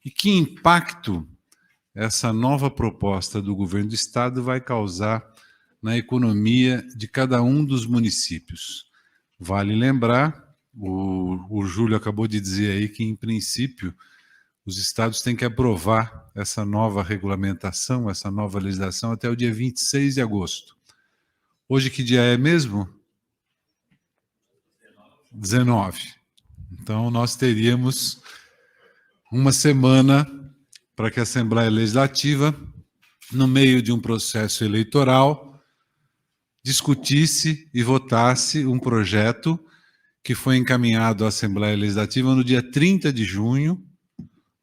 e que impacto essa nova proposta do governo do estado vai causar na economia de cada um dos municípios. Vale lembrar, o Júlio acabou de dizer aí que, em princípio, os estados têm que aprovar essa nova regulamentação, essa nova legislação, até o dia 26 de agosto. Hoje, que dia é mesmo? 19. Então, nós teríamos uma semana para que a Assembleia Legislativa, no meio de um processo eleitoral, discutisse e votasse um projeto que foi encaminhado à Assembleia Legislativa no dia 30 de junho,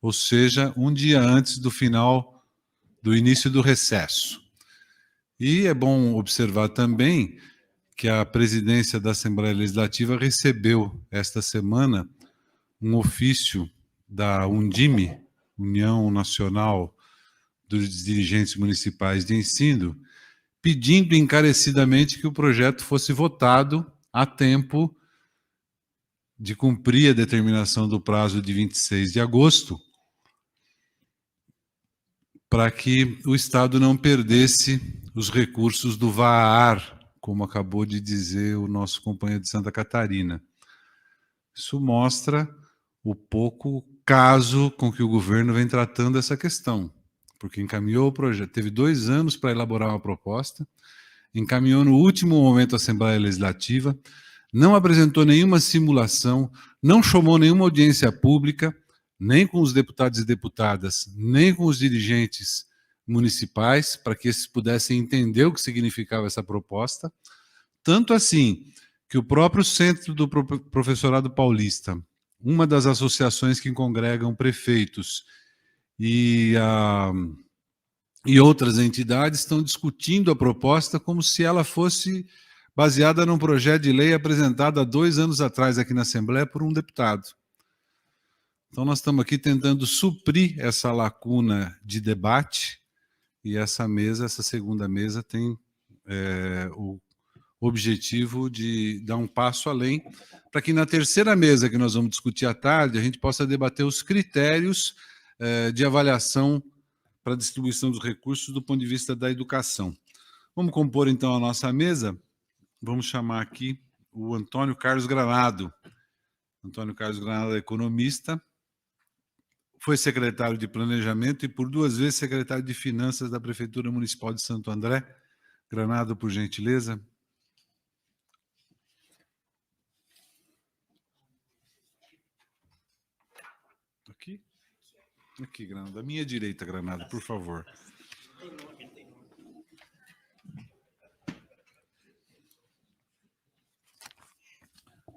ou seja, um dia antes do início do recesso. E é bom observar também que a presidência da Assembleia Legislativa recebeu esta semana um ofício da Undime, União Nacional dos Dirigentes Municipais de Ensino, pedindo encarecidamente que o projeto fosse votado a tempo de cumprir a determinação do prazo de 26 de agosto, para que o Estado não perdesse os recursos do VAAR, como acabou de dizer o nosso companheiro de Santa Catarina. Isso mostra o pouco caso com que o governo vem tratando essa questão, porque encaminhou o projeto, teve 2 anos para elaborar uma proposta, encaminhou no último momento à Assembleia Legislativa, não apresentou nenhuma simulação, não chamou nenhuma audiência pública, nem com os deputados e deputadas, nem com os dirigentes municipais, para que esses pudessem entender o que significava essa proposta. Tanto assim que o próprio Centro do Professorado Paulista, uma das associações que congregam prefeitos e outras entidades, estão discutindo a proposta como se ela fosse baseada num projeto de lei apresentado há 2 anos atrás aqui na Assembleia por um deputado. Então, nós estamos aqui tentando suprir essa lacuna de debate, e essa segunda mesa, tem o objetivo de dar um passo além, para que na terceira mesa, que nós vamos discutir à tarde, a gente possa debater os critérios de avaliação para a distribuição dos recursos do ponto de vista da educação. Vamos compor, então, a nossa mesa. Vamos chamar aqui o Antônio Carlos Granado. Antônio Carlos Granado é economista, foi secretário de Planejamento e, por 2 vezes, secretário de Finanças da Prefeitura Municipal de Santo André. Granado, por gentileza. Aqui? Aqui, Granado. À minha direita, Granado, por favor.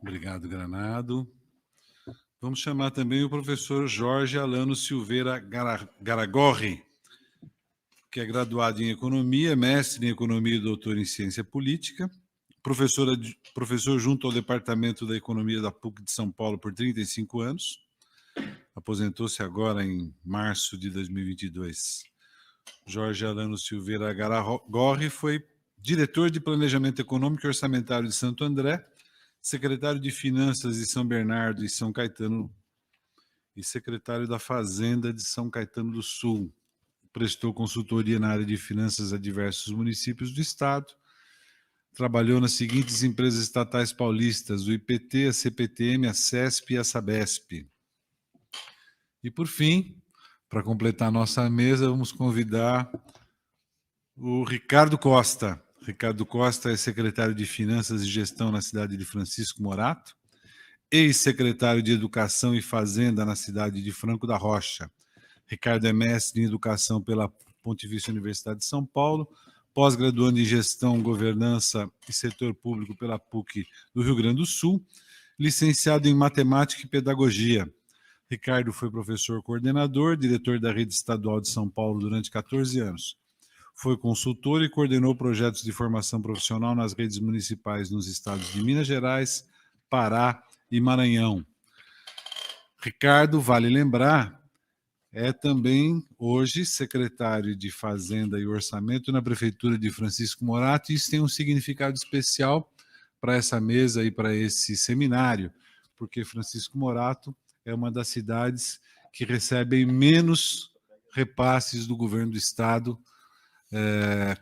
Obrigado, Granado. Vamos chamar também o professor Jorge Alano Silveira Garagorri, que é graduado em Economia, mestre em Economia e doutor em Ciência Política, professor junto ao Departamento da Economia da PUC de São Paulo por 35 anos, aposentou-se agora em março de 2022. Jorge Alano Silveira Garagorri foi diretor de Planejamento Econômico e Orçamentário de Santo André, secretário de Finanças de São Bernardo e São Caetano e secretário da Fazenda de São Caetano do Sul. Prestou consultoria na área de finanças a diversos municípios do estado. Trabalhou nas seguintes empresas estatais paulistas: o IPT, a CPTM, a CESP e a Sabesp. E, por fim, para completar a nossa mesa, vamos convidar o Ricardo Costa. Ricardo Costa é secretário de Finanças e Gestão na cidade de Francisco Morato, ex-secretário de Educação e Fazenda na cidade de Franco da Rocha. Ricardo é mestre em Educação pela Pontifícia Universidade de São Paulo, pós-graduando em Gestão, Governança e Setor Público pela PUC do Rio Grande do Sul, licenciado em Matemática e Pedagogia. Ricardo foi professor coordenador, diretor da Rede Estadual de São Paulo durante 14 anos. Foi consultor e coordenou projetos de formação profissional nas redes municipais nos estados de Minas Gerais, Pará e Maranhão. Ricardo, vale lembrar, é também hoje secretário de Fazenda e Orçamento na Prefeitura de Francisco Morato, e isso tem um significado especial para essa mesa e para esse seminário, porque Francisco Morato é uma das cidades que recebem menos repasses do governo do Estado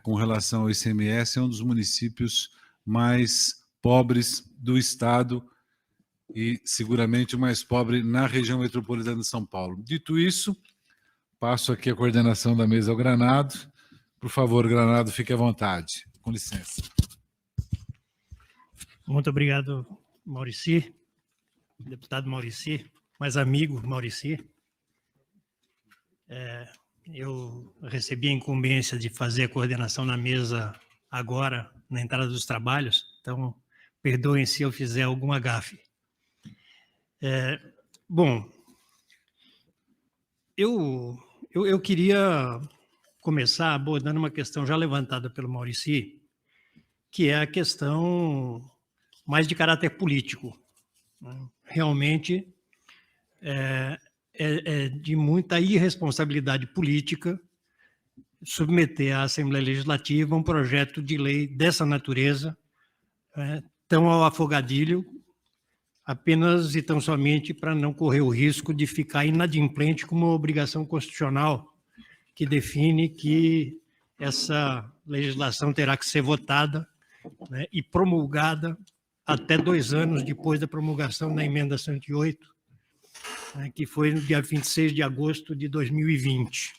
com relação ao ICMS, é um dos municípios mais pobres do Estado e seguramente o mais pobre na região metropolitana de São Paulo. Dito isso, passo aqui a coordenação da mesa ao Granado. Por favor, Granado, fique à vontade. Com licença. Muito obrigado, Maurici, deputado Maurici, mais amigo Maurici. Eu recebi a incumbência de fazer a coordenação na mesa agora, na entrada dos trabalhos, então perdoem se eu fizer alguma gafe. Bom, eu queria começar abordando uma questão já levantada pelo Maurici, que é a questão mais de caráter político. Realmente é de muita irresponsabilidade política submeter à Assembleia Legislativa um projeto de lei dessa natureza, tão ao afogadilho, apenas e tão somente para não correr o risco de ficar inadimplente com uma obrigação constitucional que define que essa legislação terá que ser votada, né, e promulgada até 2 anos depois da promulgação da emenda 108, né, que foi no dia 26 de agosto de 2020.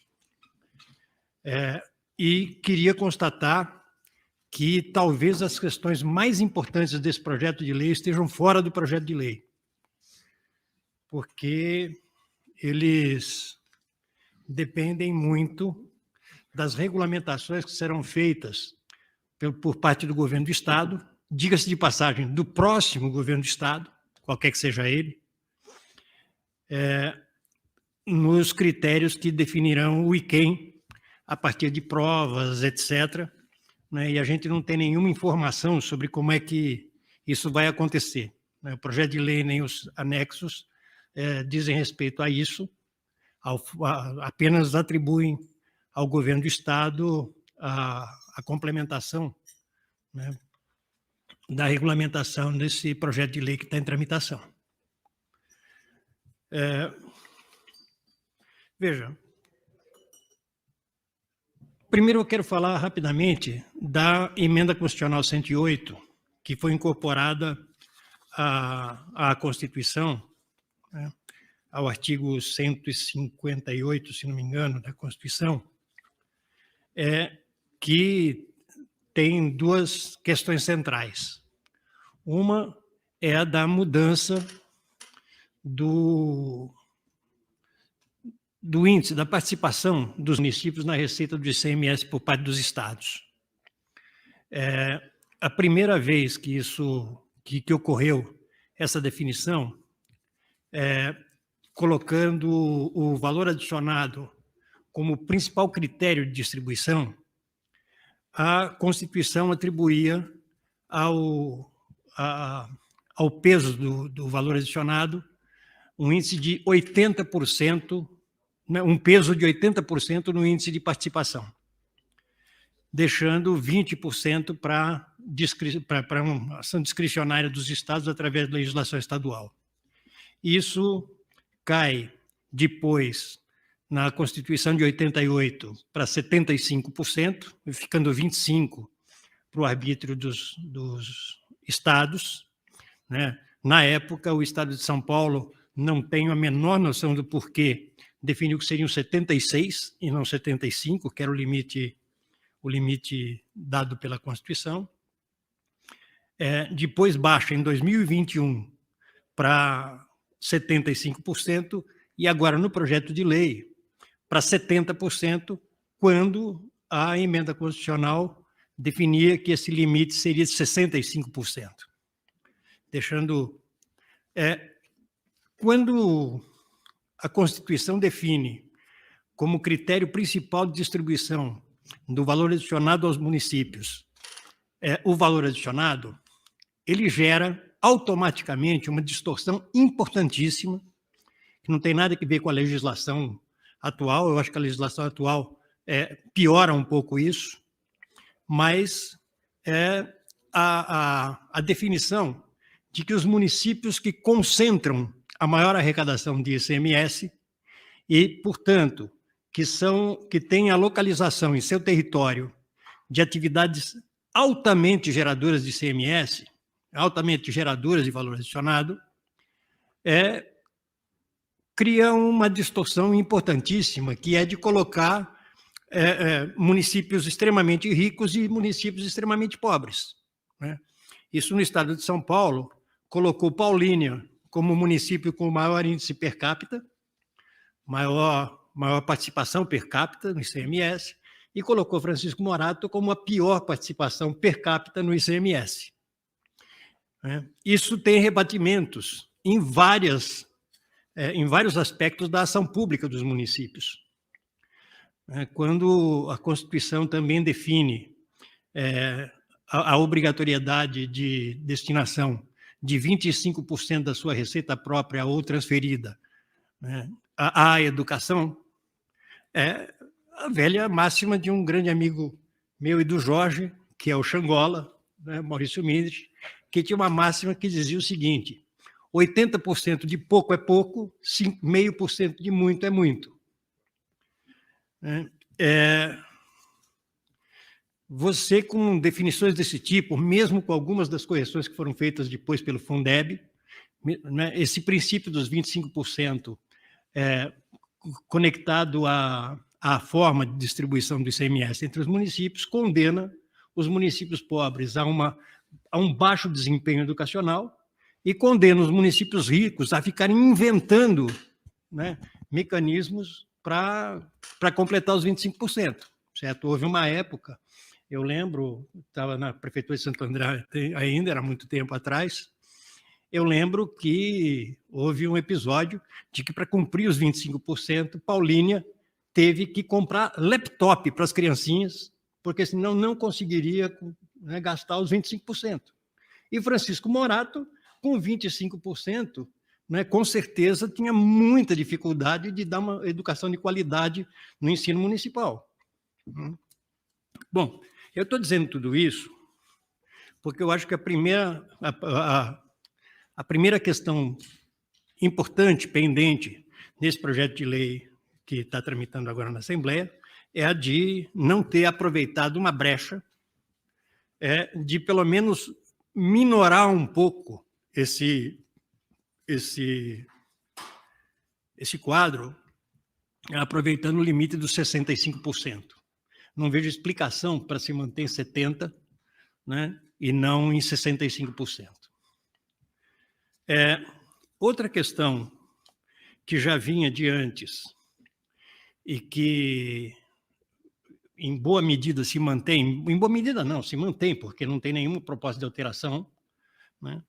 E queria constatar que talvez as questões mais importantes desse projeto de lei estejam fora do projeto de lei, porque eles dependem muito das regulamentações que serão feitas por parte do governo do Estado, diga-se de passagem, do próximo governo do Estado, qualquer que seja ele, nos critérios que definirão o e quem, a partir de provas, etc., né, e a gente não tem nenhuma informação sobre como é que isso vai acontecer. Né? O projeto de lei nem os anexos dizem respeito a isso, apenas atribuem ao governo do Estado a complementação, né, da regulamentação desse projeto de lei que está em tramitação. Veja, primeiro eu quero falar rapidamente da emenda constitucional 108, que foi incorporada à Constituição, né, ao artigo 158, se não me engano, da Constituição, que tem 2 questões centrais. Uma é a da mudança do índice da participação dos municípios na receita do ICMS por parte dos estados. A primeira vez que que ocorreu essa definição, colocando o valor adicionado como principal critério de distribuição, a Constituição atribuía ao peso do valor adicionado um índice de 80%, um peso de 80% no índice de participação, deixando 20% para uma ação discricionária dos estados através da legislação estadual. Isso cai depois na Constituição de 88 para 75%, ficando 25% para o arbítrio dos estados, né? Na época, o estado de São Paulo, não tenho a menor noção do porquê, definiu que seriam 76 e não 75, que era o limite dado pela Constituição. Depois baixa em 2021 para 75%, e agora no projeto de lei para 70%, quando a emenda constitucional definia que esse limite seria de 65%. Deixando... quando a Constituição define como critério principal de distribuição do valor adicionado aos municípios o valor adicionado, ele gera automaticamente uma distorção importantíssima, que não tem nada a ver com a legislação atual. Eu acho que a legislação atual piora um pouco isso, mas a definição de que os municípios que concentram a maior arrecadação de ICMS, e, portanto, que têm a localização em seu território de atividades altamente geradoras de ICMS, altamente geradoras de valor adicionado, cria uma distorção importantíssima, que é de colocar municípios extremamente ricos e municípios extremamente pobres, né? Isso no estado de São Paulo colocou Paulínia como município com o maior índice per capita, maior participação per capita no ICMS, e colocou Francisco Morato como a pior participação per capita no ICMS. Isso tem rebatimentos em vários aspectos da ação pública dos municípios. Quando a Constituição também define a obrigatoriedade de destinação de 25% da sua receita própria ou transferida, né, à educação, é a velha máxima de um grande amigo meu e do Jorge, que é o Xangola, né, Maurício Mindres, que tinha uma máxima que dizia o seguinte: 80% de pouco é pouco, 0,5% de muito é muito. Você, com definições desse tipo, mesmo com algumas das correções que foram feitas depois pelo Fundeb, né, esse princípio dos 25% conectado à forma de distribuição do ICMS entre os municípios, condena os municípios pobres a um baixo desempenho educacional e condena os municípios ricos a ficarem inventando, né, mecanismos para completar os 25%. Certo? Houve uma época, eu lembro, estava na prefeitura de Santo André ainda, era muito tempo atrás, eu lembro que houve um episódio de que, para cumprir os 25%, Paulínia teve que comprar laptop para as criancinhas, porque senão não conseguiria, né, gastar os 25%. E Francisco Morato, com 25%, né, com certeza tinha muita dificuldade de dar uma educação de qualidade no ensino municipal. Bom, eu estou dizendo tudo isso porque eu acho que a primeira questão importante, pendente, nesse projeto de lei que está tramitando agora na Assembleia, é a de não ter aproveitado uma brecha, de pelo menos minorar um pouco esse quadro, aproveitando o limite dos 65%. Não vejo explicação para se manter em 70%, né, e não em 65%. Outra questão que já vinha de antes e que, em boa medida, se mantém, em boa medida não, se mantém, porque não tem nenhuma proposta de alteração, né,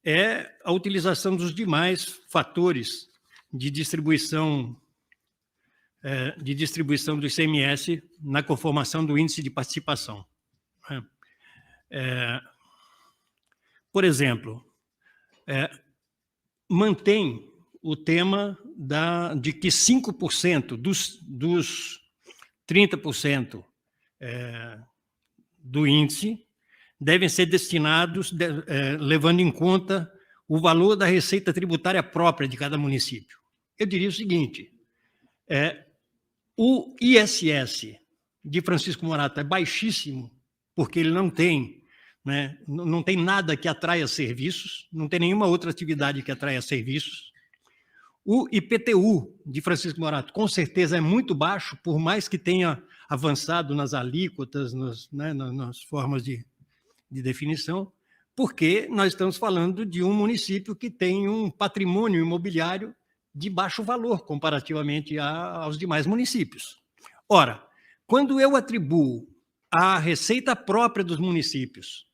é a utilização dos demais fatores de distribuição do ICMS na conformação do índice de participação. Por exemplo, mantém o tema de que 5% dos 30% do índice devem ser destinados, levando em conta o valor da receita tributária própria de cada município. Eu diria o seguinte: o ISS de Francisco Morato é baixíssimo, porque ele não tem nada que atraia serviços, não tem nenhuma outra atividade que atraia serviços. O IPTU de Francisco Morato, com certeza, é muito baixo, por mais que tenha avançado nas alíquotas, nas formas de definição, porque nós estamos falando de um município que tem um patrimônio imobiliário de baixo valor comparativamente aos demais municípios. Ora, quando eu atribuo à receita própria dos municípios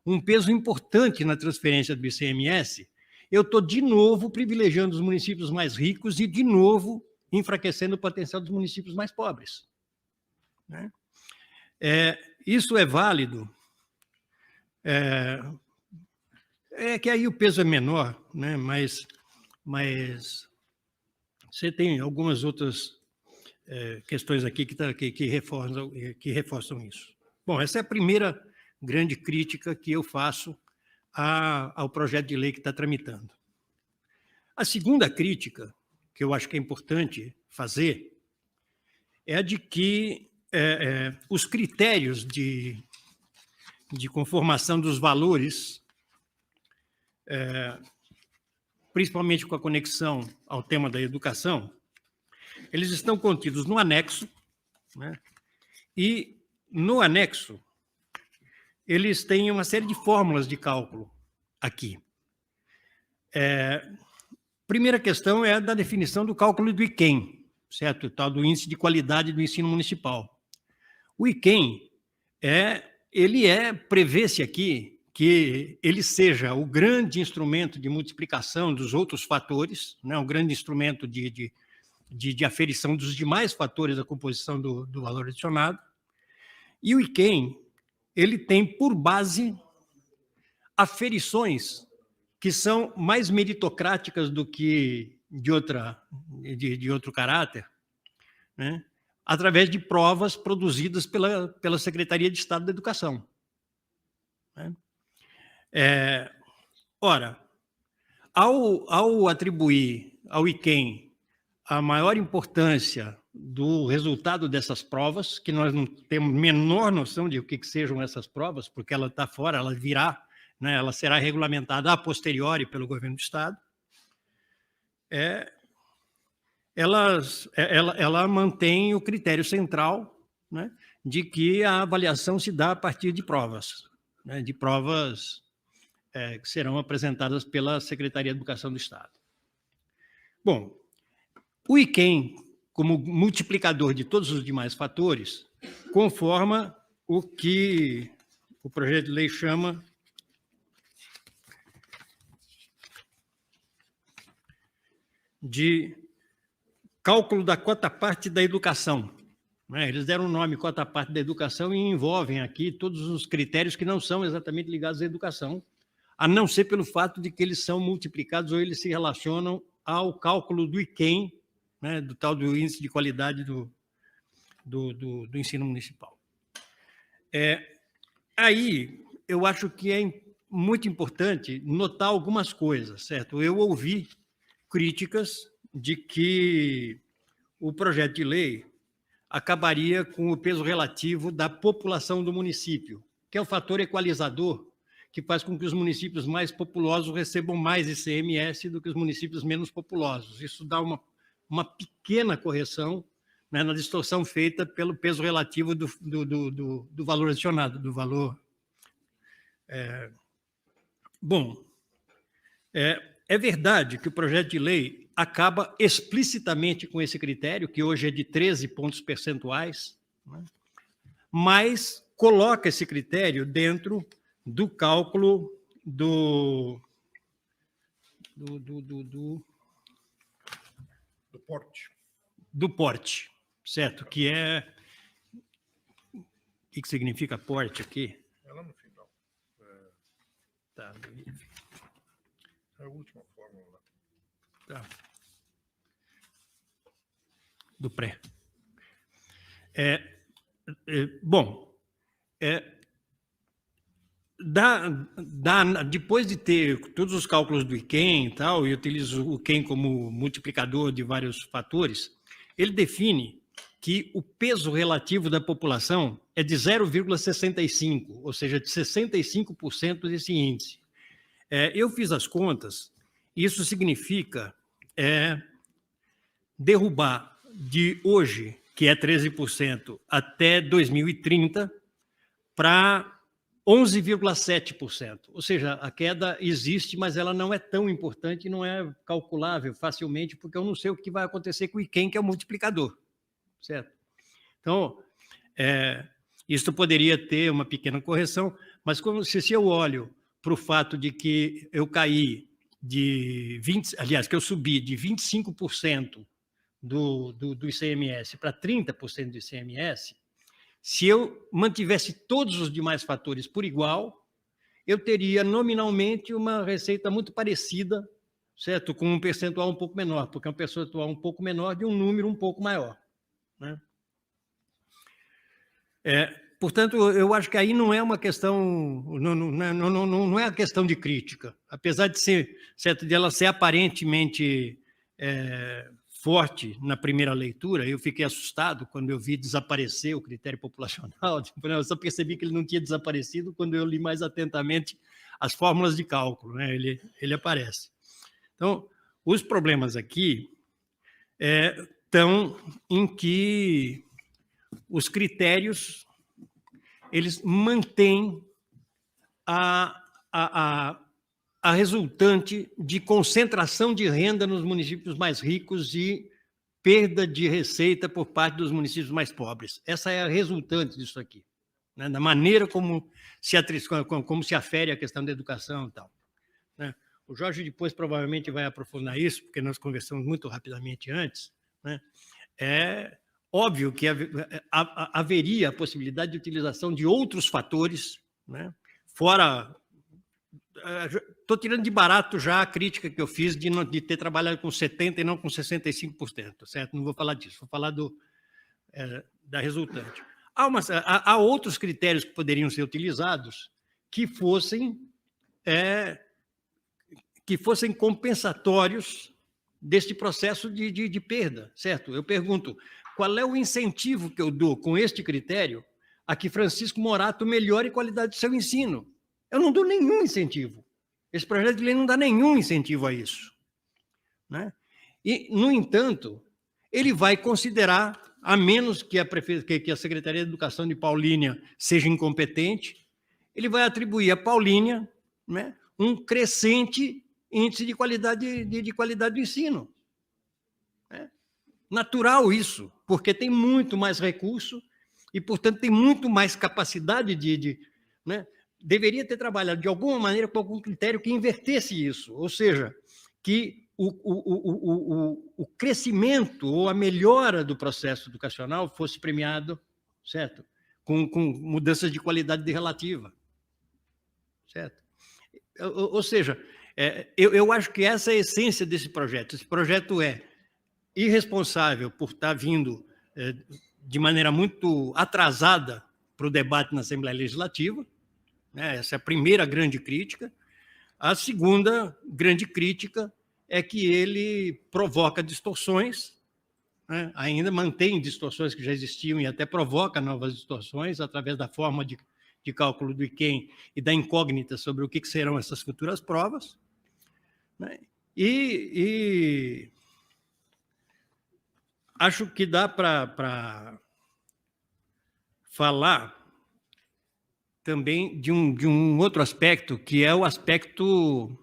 um peso importante na transferência do ICMS, eu estou de novo privilegiando os municípios mais ricos e de novo enfraquecendo o potencial dos municípios mais pobres. Né? Isso é válido, que aí o peso é menor, né? mas você tem algumas outras questões aqui que reforçam isso. Bom, essa é a primeira grande crítica que eu faço ao projeto de lei que está tramitando. A segunda crítica que eu acho que é importante fazer é a de que os critérios de conformação dos valores, principalmente com a conexão ao tema da educação, eles estão contidos no anexo, né? E no anexo eles têm uma série de fórmulas de cálculo aqui. Primeira questão é a da definição do cálculo do IQEM, certo? O tal do Índice de Qualidade do Ensino Municipal. O IQEM, prevê-se aqui que ele seja o grande instrumento de multiplicação dos outros fatores, né? Um grande instrumento de aferição dos demais fatores da composição do valor adicionado. E o IQEM, ele tem por base aferições que são mais meritocráticas do que de outro caráter, né? Através de provas produzidas pela Secretaria de Estado da Educação, né? Ora, ao atribuir ao IQEM a maior importância do resultado dessas provas, que nós não temos a menor noção de o que sejam essas provas, porque ela está fora, ela virá, né, ela será regulamentada a posteriori pelo governo do Estado, ela mantém o critério central, né, de que a avaliação se dá a partir de provas, né, que serão apresentadas pela Secretaria de Educação do Estado. Bom, o IQEM, como multiplicador de todos os demais fatores, conforma o que o projeto de lei chama de cálculo da quota-parte da educação. Eles deram o nome quota-parte da educação e envolvem aqui todos os critérios que não são exatamente ligados à educação, a não ser pelo fato de que eles são multiplicados ou eles se relacionam ao cálculo do IQEM, né, do tal do Índice de Qualidade do Ensino Municipal. Aí, eu acho que é muito importante notar algumas coisas, certo? Eu ouvi críticas de que o projeto de lei acabaria com o peso relativo da população do município, que é o fator equalizador que faz com que os municípios mais populosos recebam mais ICMS do que os municípios menos populosos. Isso dá uma pequena correção, né, na distorção feita pelo peso relativo do valor adicionado, do valor. Bom, é verdade que o projeto de lei acaba explicitamente com esse critério, que hoje é de 13 pontos percentuais, né, mas coloca esse critério dentro do cálculo do porte. Do porte, certo? Que é... O que significa porte aqui? É lá no final. Tá. É a última fórmula lá. Tá. Do pré. Bom, depois de ter todos os cálculos do IQEM e tal, e utilizo o IQEM como multiplicador de vários fatores, ele define que o peso relativo da população é de 0,65, ou seja, de 65% desse índice. Eu fiz as contas, isso significa derrubar de hoje, que é 13%, até 2030, para 11,7%. Ou seja, a queda existe, mas ela não é tão importante, não é calculável facilmente, porque eu não sei o que vai acontecer com o IQEM, que é o multiplicador, certo? Então, isso poderia ter uma pequena correção, mas se eu olho para o fato de que eu caí que eu subi de 25% do ICMS para 30% do ICMS, se eu mantivesse todos os demais fatores por igual, eu teria nominalmente uma receita muito parecida, certo? Com um percentual um pouco menor, porque é um percentual um pouco menor de um número um pouco maior, né? Portanto, eu acho que aí não é uma questão, não é a questão de crítica, apesar de ser, certo, de ela ser aparentemente forte na primeira leitura. Eu fiquei assustado quando eu vi desaparecer o critério populacional. Eu só percebi que ele não tinha desaparecido quando eu li mais atentamente as fórmulas de cálculo, né? Ele aparece. Então, os problemas aqui estão em que os critérios eles mantêm a resultante de concentração de renda nos municípios mais ricos e perda de receita por parte dos municípios mais pobres. Essa é a resultante disso aqui, né? Da maneira como se afere a questão da educação e tal, né? O Jorge depois provavelmente vai aprofundar isso, porque nós conversamos muito rapidamente antes, né? É óbvio que haveria a possibilidade de utilização de outros fatores, né? Fora... Estou tirando de barato já a crítica que eu fiz de ter trabalhado com 70% e não com 65%, certo? Não vou falar disso, vou falar da resultante. Há outros critérios que poderiam ser utilizados que fossem compensatórios deste processo de perda, certo? Eu pergunto, qual é o incentivo que eu dou com este critério a que Francisco Morato melhore a qualidade do seu ensino? Eu não dou nenhum incentivo. Esse projeto de lei não dá nenhum incentivo a isso, né? E, no entanto, ele vai considerar, a menos que a Secretaria de Educação de Paulínia seja incompetente, ele vai atribuir a Paulínia, né, um crescente índice de qualidade do ensino. É natural isso, porque tem muito mais recurso e, portanto, tem muito mais capacidade né? Deveria ter trabalhado de alguma maneira com algum critério que invertesse isso, ou seja, que o crescimento ou a melhora do processo educacional fosse premiado, certo? Com mudanças de qualidade relativa, certo? Ou seja, eu acho que essa é a essência desse projeto. Esse projeto é irresponsável por estar vindo de maneira muito atrasada para o debate na Assembleia Legislativa. Essa é a primeira grande crítica. A segunda grande crítica é que ele provoca distorções, né? Ainda mantém distorções que já existiam e até provoca novas distorções através da forma de cálculo do IQEM e da incógnita sobre o que serão essas futuras provas, né? E acho que dá para falar também de um outro aspecto, que é o aspecto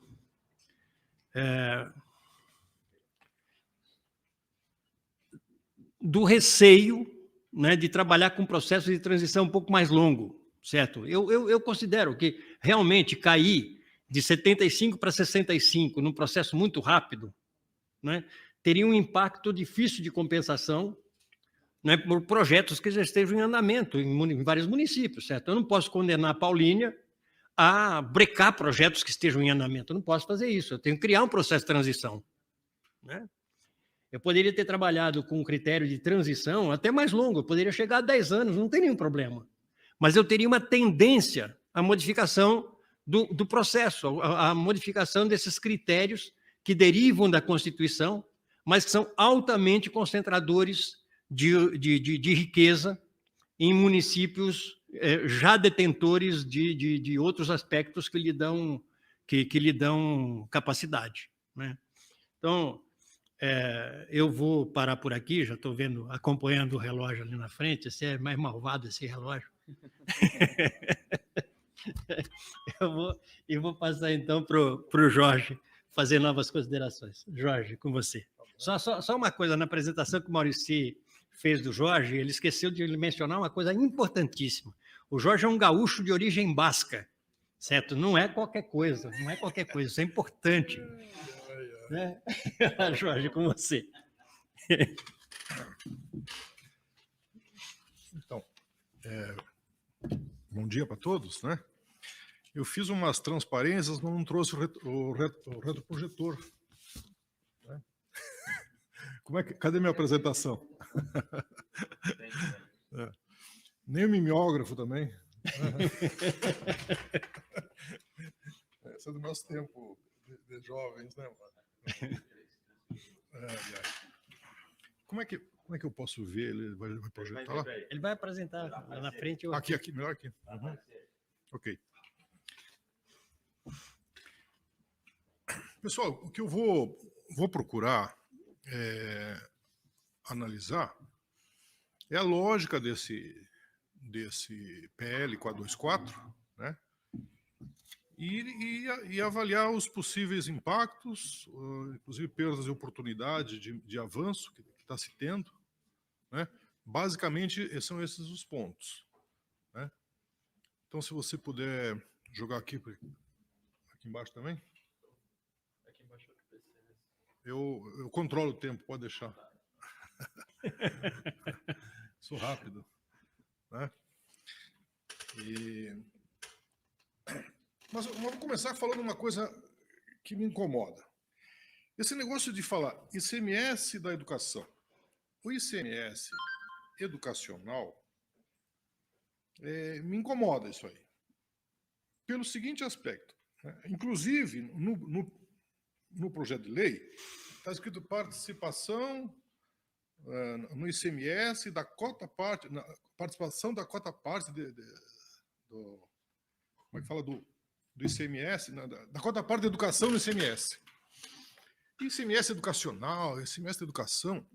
do receio, né, de trabalhar com um processo de transição um pouco mais longo, certo? Eu considero que realmente cair de 75 para 65 num processo muito rápido, né, teria um impacto difícil de compensação, né, por projetos que já estejam em andamento em vários municípios, certo? Eu não posso condenar a Paulínia a brecar projetos que estejam em andamento, eu não posso fazer isso, eu tenho que criar um processo de transição, né? Eu poderia ter trabalhado com um critério de transição até mais longo, eu poderia chegar a 10 anos, não tem nenhum problema, mas eu teria uma tendência à modificação do processo, à modificação desses critérios que derivam da Constituição, mas que são altamente concentradores de riqueza em municípios já detentores de outros aspectos que lhe dão capacidade, né? Então, eu vou parar por aqui, já estou acompanhando o relógio ali na frente. Esse é mais malvado, esse relógio. Eu vou passar então para o Jorge fazer novas considerações. Jorge, com você. Só uma coisa, na apresentação que o Maurício fez do Jorge, ele esqueceu de mencionar uma coisa importantíssima. O Jorge é um gaúcho de origem basca, certo? Não é qualquer coisa, isso é importante. Né? Jorge, com você. Então, bom dia para todos, né? Eu fiz umas transparências, mas não trouxe o retroprojetor. Né? Cadê minha apresentação? Nem o mimeógrafo também. Esse é do nosso tempo de jovens, né, mano? como é que eu posso ver? Ele vai projetar lá? Ele vai apresentar lá na frente. Eu... Aqui, melhor aqui. Uhum. Ok. Pessoal, o que eu vou procurar analisar é a lógica desse PL 424, né? E avaliar os possíveis impactos, inclusive perdas de oportunidade de avanço que está se tendo, né? Basicamente, são esses os pontos, né? Então, se você puder jogar aqui embaixo também. Aqui embaixo do PC. Eu controlo o tempo, pode deixar. Sou rápido, né? Mas eu vou começar falando uma coisa que me incomoda. Esse negócio de falar ICMS da educação. O ICMS educacional me incomoda isso aí. Pelo seguinte aspecto, né? Inclusive, no projeto de lei, está escrito participação no ICMS da cota parte, participação da cota parte do, como é que fala, do ICMS, né, da cota parte da educação no ICMS. ICMS educacional, ICMS da educação,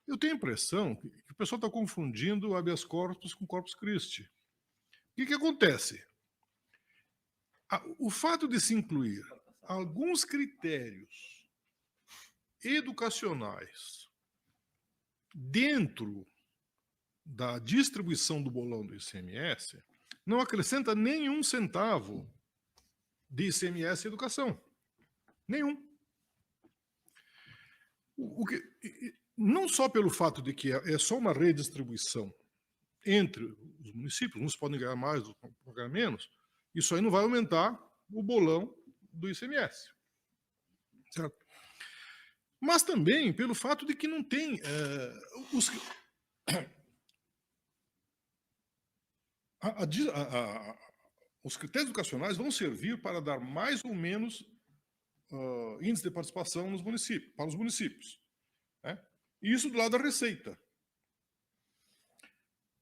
eu tenho a impressão que o pessoal está confundindo habeas corpus com corpus Christi. O que acontece? O fato de se incluir alguns critérios educacionais dentro da distribuição do bolão do ICMS não acrescenta nenhum centavo de ICMS educação. Nenhum. Não só pelo fato de que é só uma redistribuição entre os municípios, uns podem ganhar mais, outros podem ganhar menos, isso aí não vai aumentar o bolão do ICMS. Certo? Mas também pelo fato de que não tem os critérios educacionais vão servir para dar mais ou menos índice de participação nos municípios, para os municípios. Né? E isso do lado da receita.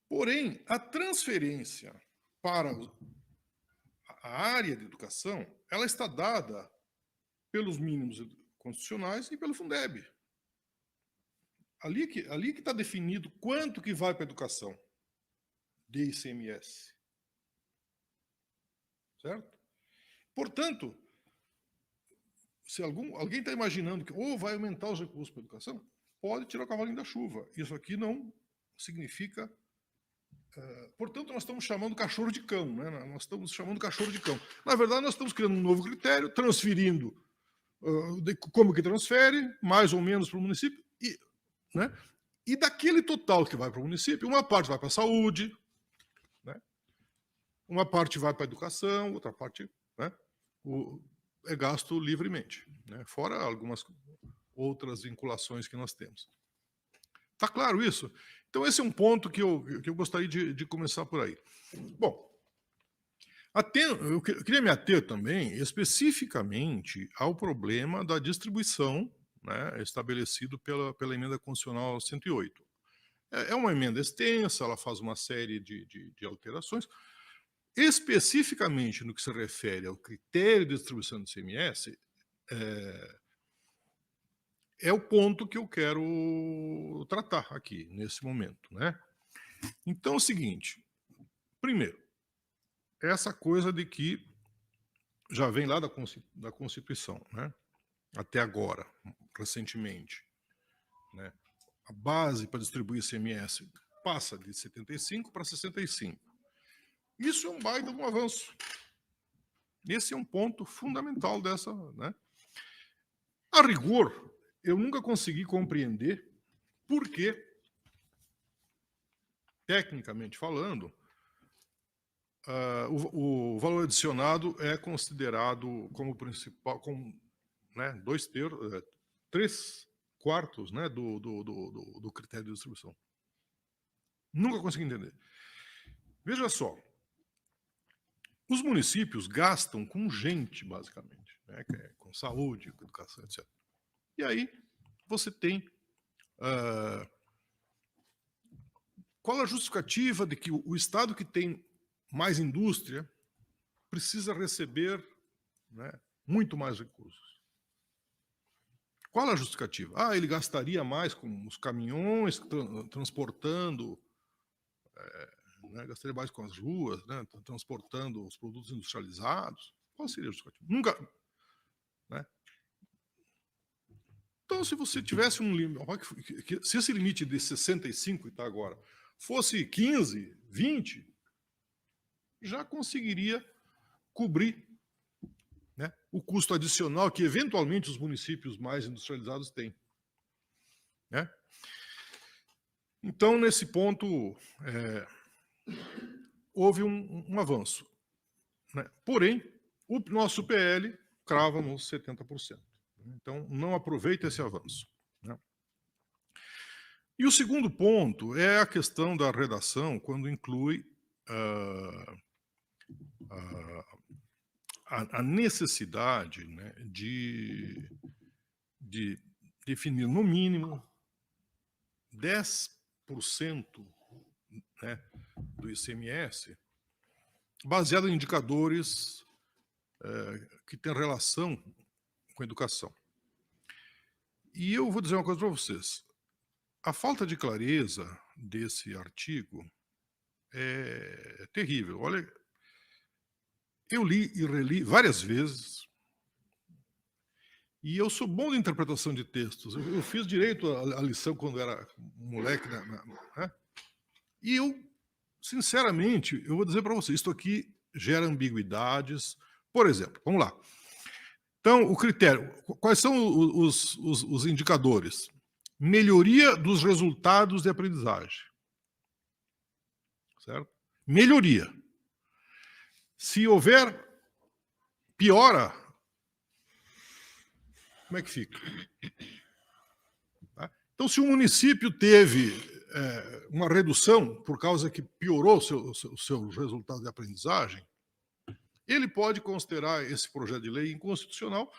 Porém, a transferência para a área de educação, ela está dada pelos mínimos constitucionais e pelo Fundeb. Ali que está definido quanto que vai para a educação de ICMS. Certo? Portanto, se alguém está imaginando que vai aumentar os recursos para a educação, pode tirar o cavalinho da chuva. Isso aqui não significa... portanto, nós estamos chamando cachorro de cão, né? Nós estamos chamando cachorro de cão. Na verdade, nós estamos criando um novo critério, transferindo como que transfere, mais ou menos para o município, né? E daquele total que vai para o município, uma parte vai para a saúde, né? Uma parte vai para a educação, outra parte, né, é gasto livremente, né? Fora algumas outras vinculações que nós temos. Está claro isso? Então, esse é um ponto que eu gostaria de começar por aí. Bom, eu queria me ater também especificamente ao problema da distribuição, né, estabelecido pela emenda constitucional 108. É uma emenda extensa, ela faz uma série de alterações. Especificamente no que se refere ao critério de distribuição do ICMS, é o ponto que eu quero tratar aqui, nesse momento, né? Então, é o seguinte. Primeiro, essa coisa de que já vem lá da Constituição, né? Até agora, recentemente, né? A base para distribuir ICMS passa de 75 para 65. Isso é um baita de um avanço. Esse é um ponto fundamental dessa, né? A rigor, eu nunca consegui compreender por que, tecnicamente falando, o valor adicionado é considerado como principal, né, 3/4, né, do critério de distribuição. Nunca consegui entender. Veja só, os municípios gastam com gente, basicamente, né, com saúde, com educação, etc. E aí você tem Qual a justificativa de que o Estado que tem mais indústria precisa receber, né, muito mais recursos? Qual a justificativa? Ah, ele gastaria mais com os caminhões transportando, né, gastaria mais com as ruas, né, transportando os produtos industrializados. Qual seria a justificativa? Nunca. Né? Então, se você tivesse um limite, se esse limite de 65 que está agora fosse 15, 20, já conseguiria cobrir, né, o custo adicional que, eventualmente, os municípios mais industrializados têm. Né? Então, nesse ponto, houve um avanço. Né? Porém, o nosso PL crava nos 70%. Então, não aproveita esse avanço. Né? E o segundo ponto é a questão da redação, quando inclui a necessidade, né, de definir, no mínimo, 10%, né, do ICMS baseado em indicadores que têm relação com a educação. E eu vou dizer uma coisa para vocês. A falta de clareza desse artigo é terrível. Olha, eu li e reli várias vezes, e eu sou bom de interpretação de textos. Eu fiz direito à lição quando era moleque, né? E eu, sinceramente, eu vou dizer para vocês, isto aqui gera ambiguidades. Por exemplo, vamos lá. Então, o critério, quais são os indicadores? Melhoria dos resultados de aprendizagem. Certo? Melhoria. Se houver piora, como é que fica? Tá? Então, se o município teve uma redução por causa que piorou os seus resultados de aprendizagem, ele pode considerar esse projeto de lei inconstitucional,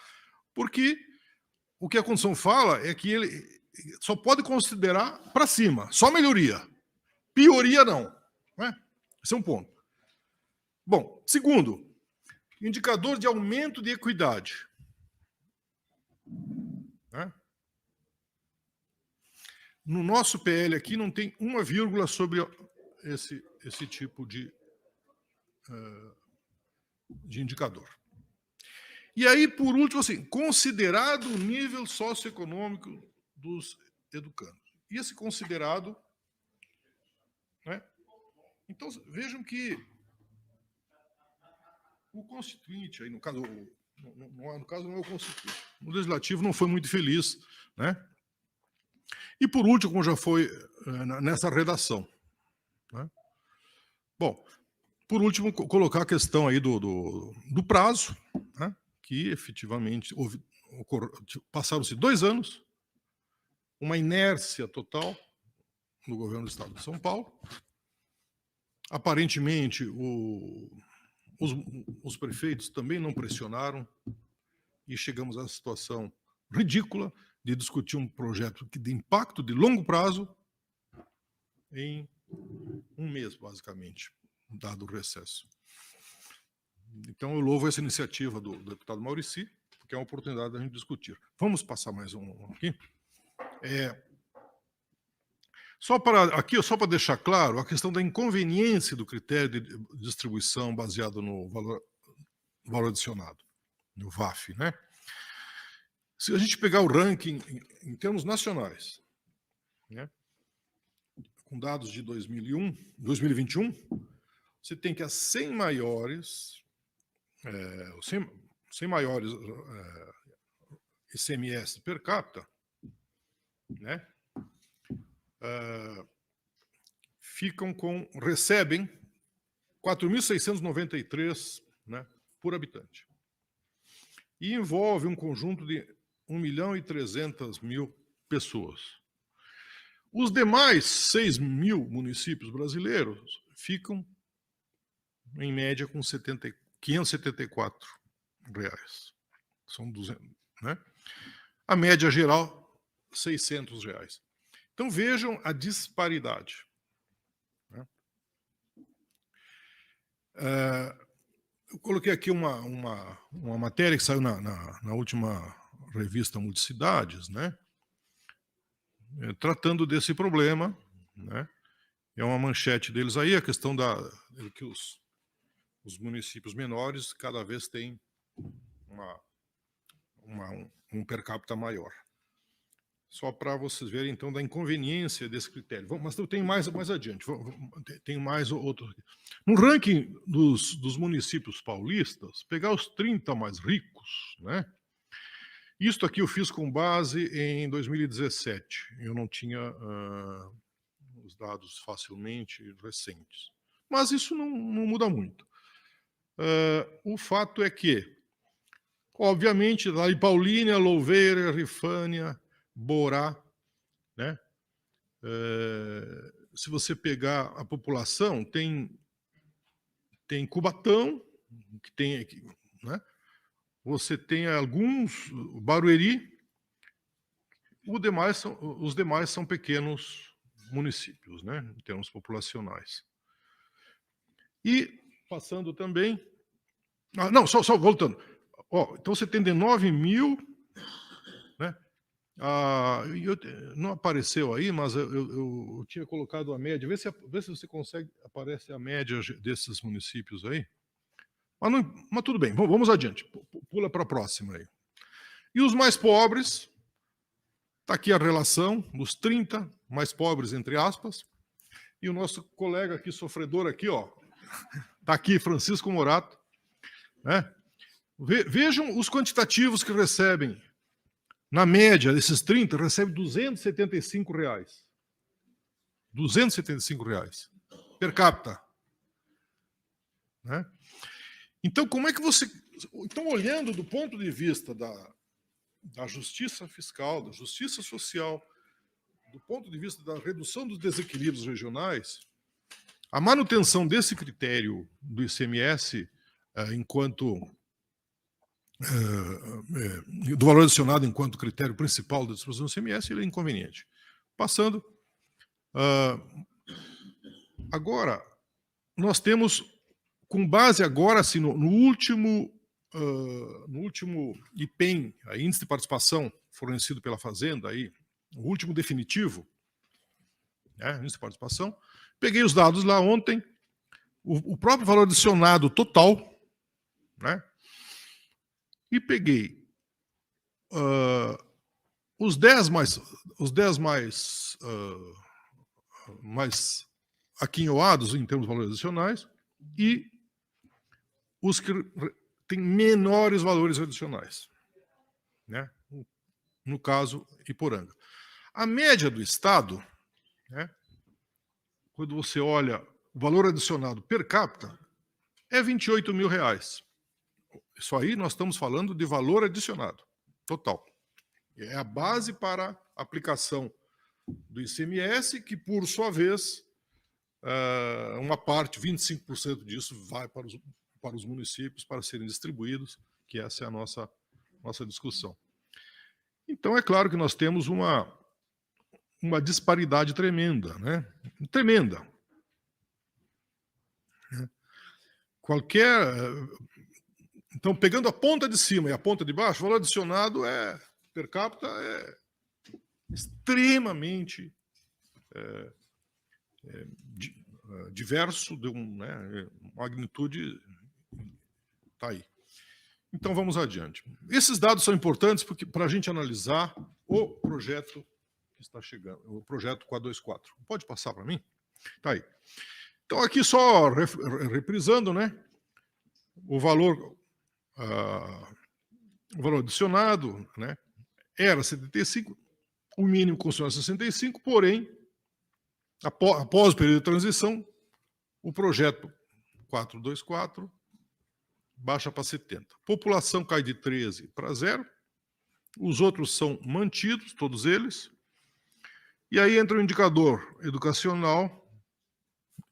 porque o que a Constituição fala é que ele só pode considerar para cima, só melhoria. Pioria, não. Né? Esse é um ponto. Bom, segundo, indicador de aumento de equidade. Né? No nosso PL aqui não tem uma vírgula sobre esse tipo de indicador. E aí, por último, assim, considerado o nível socioeconômico dos educandos. E esse considerado... Né? Então, vejam que o Constituinte, aí no caso não é o Constituinte, o Legislativo não foi muito feliz, né? E, por último, como já foi nessa redação. Né? Bom, por último, colocar a questão aí do prazo, né? Que efetivamente passaram-se 2 anos, uma inércia total no governo do Estado de São Paulo. Aparentemente, os prefeitos também não pressionaram e chegamos à situação ridícula de discutir um projeto de impacto de longo prazo em 1 mês, basicamente, dado o recesso. Então, eu louvo essa iniciativa do deputado Maurici, porque é uma oportunidade da gente discutir. Vamos passar mais um aqui. Só para deixar claro a questão da inconveniência do critério de distribuição baseado no valor adicionado, no VAF. Né? Se a gente pegar o ranking em termos nacionais, né, com dados de 2021, você tem que as 100 maiores ICMS per capita, né, recebem 4.693, né, por habitante. E envolve um conjunto de 1.300.000 pessoas. Os demais 6.000 municípios brasileiros ficam, em média, com R$ 574. São 200, né? A média geral, R$ 600. Então vejam a disparidade. Né? Eu coloquei aqui uma matéria que saiu na última revista Multicidades, né? Tratando desse problema, né? É uma manchete deles aí, a questão de que os municípios menores cada vez têm um per capita maior. Só para vocês verem, então, da inconveniência desse critério. Mas eu tenho mais adiante. Tem mais outro. No ranking dos municípios paulistas, pegar os 30 mais ricos, né? Isto aqui eu fiz com base em 2017. Eu não tinha os dados facilmente recentes. Mas isso não muda muito. O fato é que, obviamente, lá em Paulínia, Louveira, Rifânia, Borá, né? Se você pegar a população, tem Cubatão, que tem aqui, né? Você tem alguns, Barueri, os demais são pequenos municípios, né? Em termos populacionais. E passando também, só voltando. Então você tem 19 mil, né? Não apareceu aí, mas eu tinha colocado a média. Vê se você consegue, aparece a média desses municípios aí. Mas tudo bem, vamos adiante. Pula para a próxima aí. E os mais pobres, está aqui a relação dos 30 mais pobres, entre aspas, e o nosso colega aqui, sofredor aqui, está aqui, Francisco Morato. Né? Vejam os quantitativos que recebem. Na média, desses 30, recebe R$ 275. R$ 275 per capita. Né? Então, como é que você... Então, olhando do ponto de vista da justiça fiscal, da justiça social, do ponto de vista da redução dos desequilíbrios regionais, a manutenção desse critério do ICMS do valor adicionado enquanto critério principal da distribuição do ICMS, ele é inconveniente. Passando. Agora, nós temos, com base agora, assim, no último IPEM, a Índice de Participação fornecido pela Fazenda, aí, o último definitivo, né, Índice de Participação, peguei os dados lá ontem, o próprio valor adicionado total, né, e peguei os 10 mais aquinhoados em termos de valores adicionais e os que têm menores valores adicionais, né? No caso, Iporanga. A média do Estado, né, quando você olha o valor adicionado per capita, é R$ 28 mil. Isso aí nós estamos falando de valor adicionado, total. É a base para a aplicação do ICMS, que, por sua vez, uma parte, 25% disso, vai para os municípios para serem distribuídos, que essa é a nossa discussão. Então, é claro que nós temos uma disparidade tremenda, né? Tremenda. Então, pegando a ponta de cima e a ponta de baixo, o valor adicionado per capita é extremamente diverso, de magnitude está aí. Então, vamos adiante. Esses dados são importantes para a gente analisar o projeto que está chegando, o projeto 424. Pode passar para mim? Está aí. Então, aqui só reprisando, né? O valor adicionado, né, era 75, o mínimo constitucional 65, porém, após o período de transição, o projeto 424 baixa para 70. População cai de 13 para 0, os outros são mantidos, todos eles, e aí entra o indicador educacional,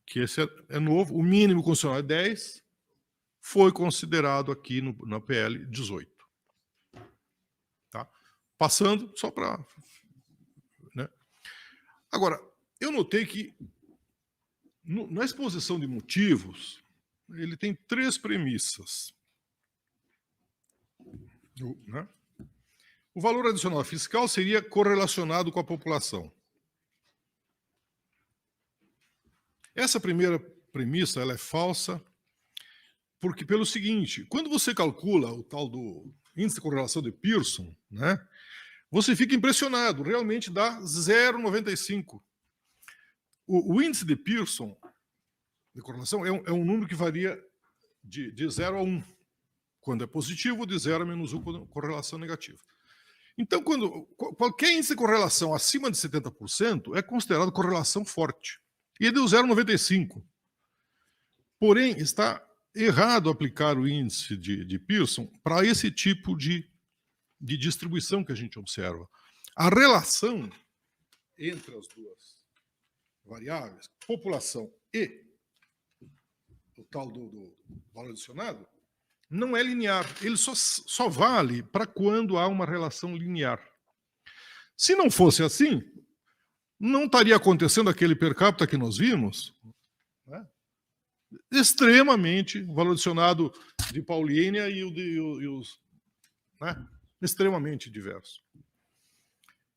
que esse é novo, o mínimo constitucional é 10, foi considerado aqui na PL 18. Tá? Passando, só para... Né? Agora, eu notei que na exposição de motivos, ele tem 3 premissas. Né? O valor adicional fiscal seria correlacionado com a população. Essa primeira premissa ela é falsa, porque pelo seguinte, quando você calcula o tal do índice de correlação de Pearson, né, você fica impressionado, realmente dá 0,95. O índice de Pearson, de correlação, é um número que varia de 0 a 1, quando é positivo, de 0 a -1, quando é correlação negativa. Então, qualquer índice de correlação acima de 70% é considerado correlação forte. E deu 0,95. Porém, está errado aplicar o índice de Pearson para esse tipo de distribuição que a gente observa. A relação entre as duas variáveis, população e o tal do valor adicionado, não é linear. Ele só vale para quando há uma relação linear. Se não fosse assim, não estaria acontecendo aquele per capita que nós vimos, né? Extremamente, o valor adicionado de Paulínia e os né? Extremamente diverso.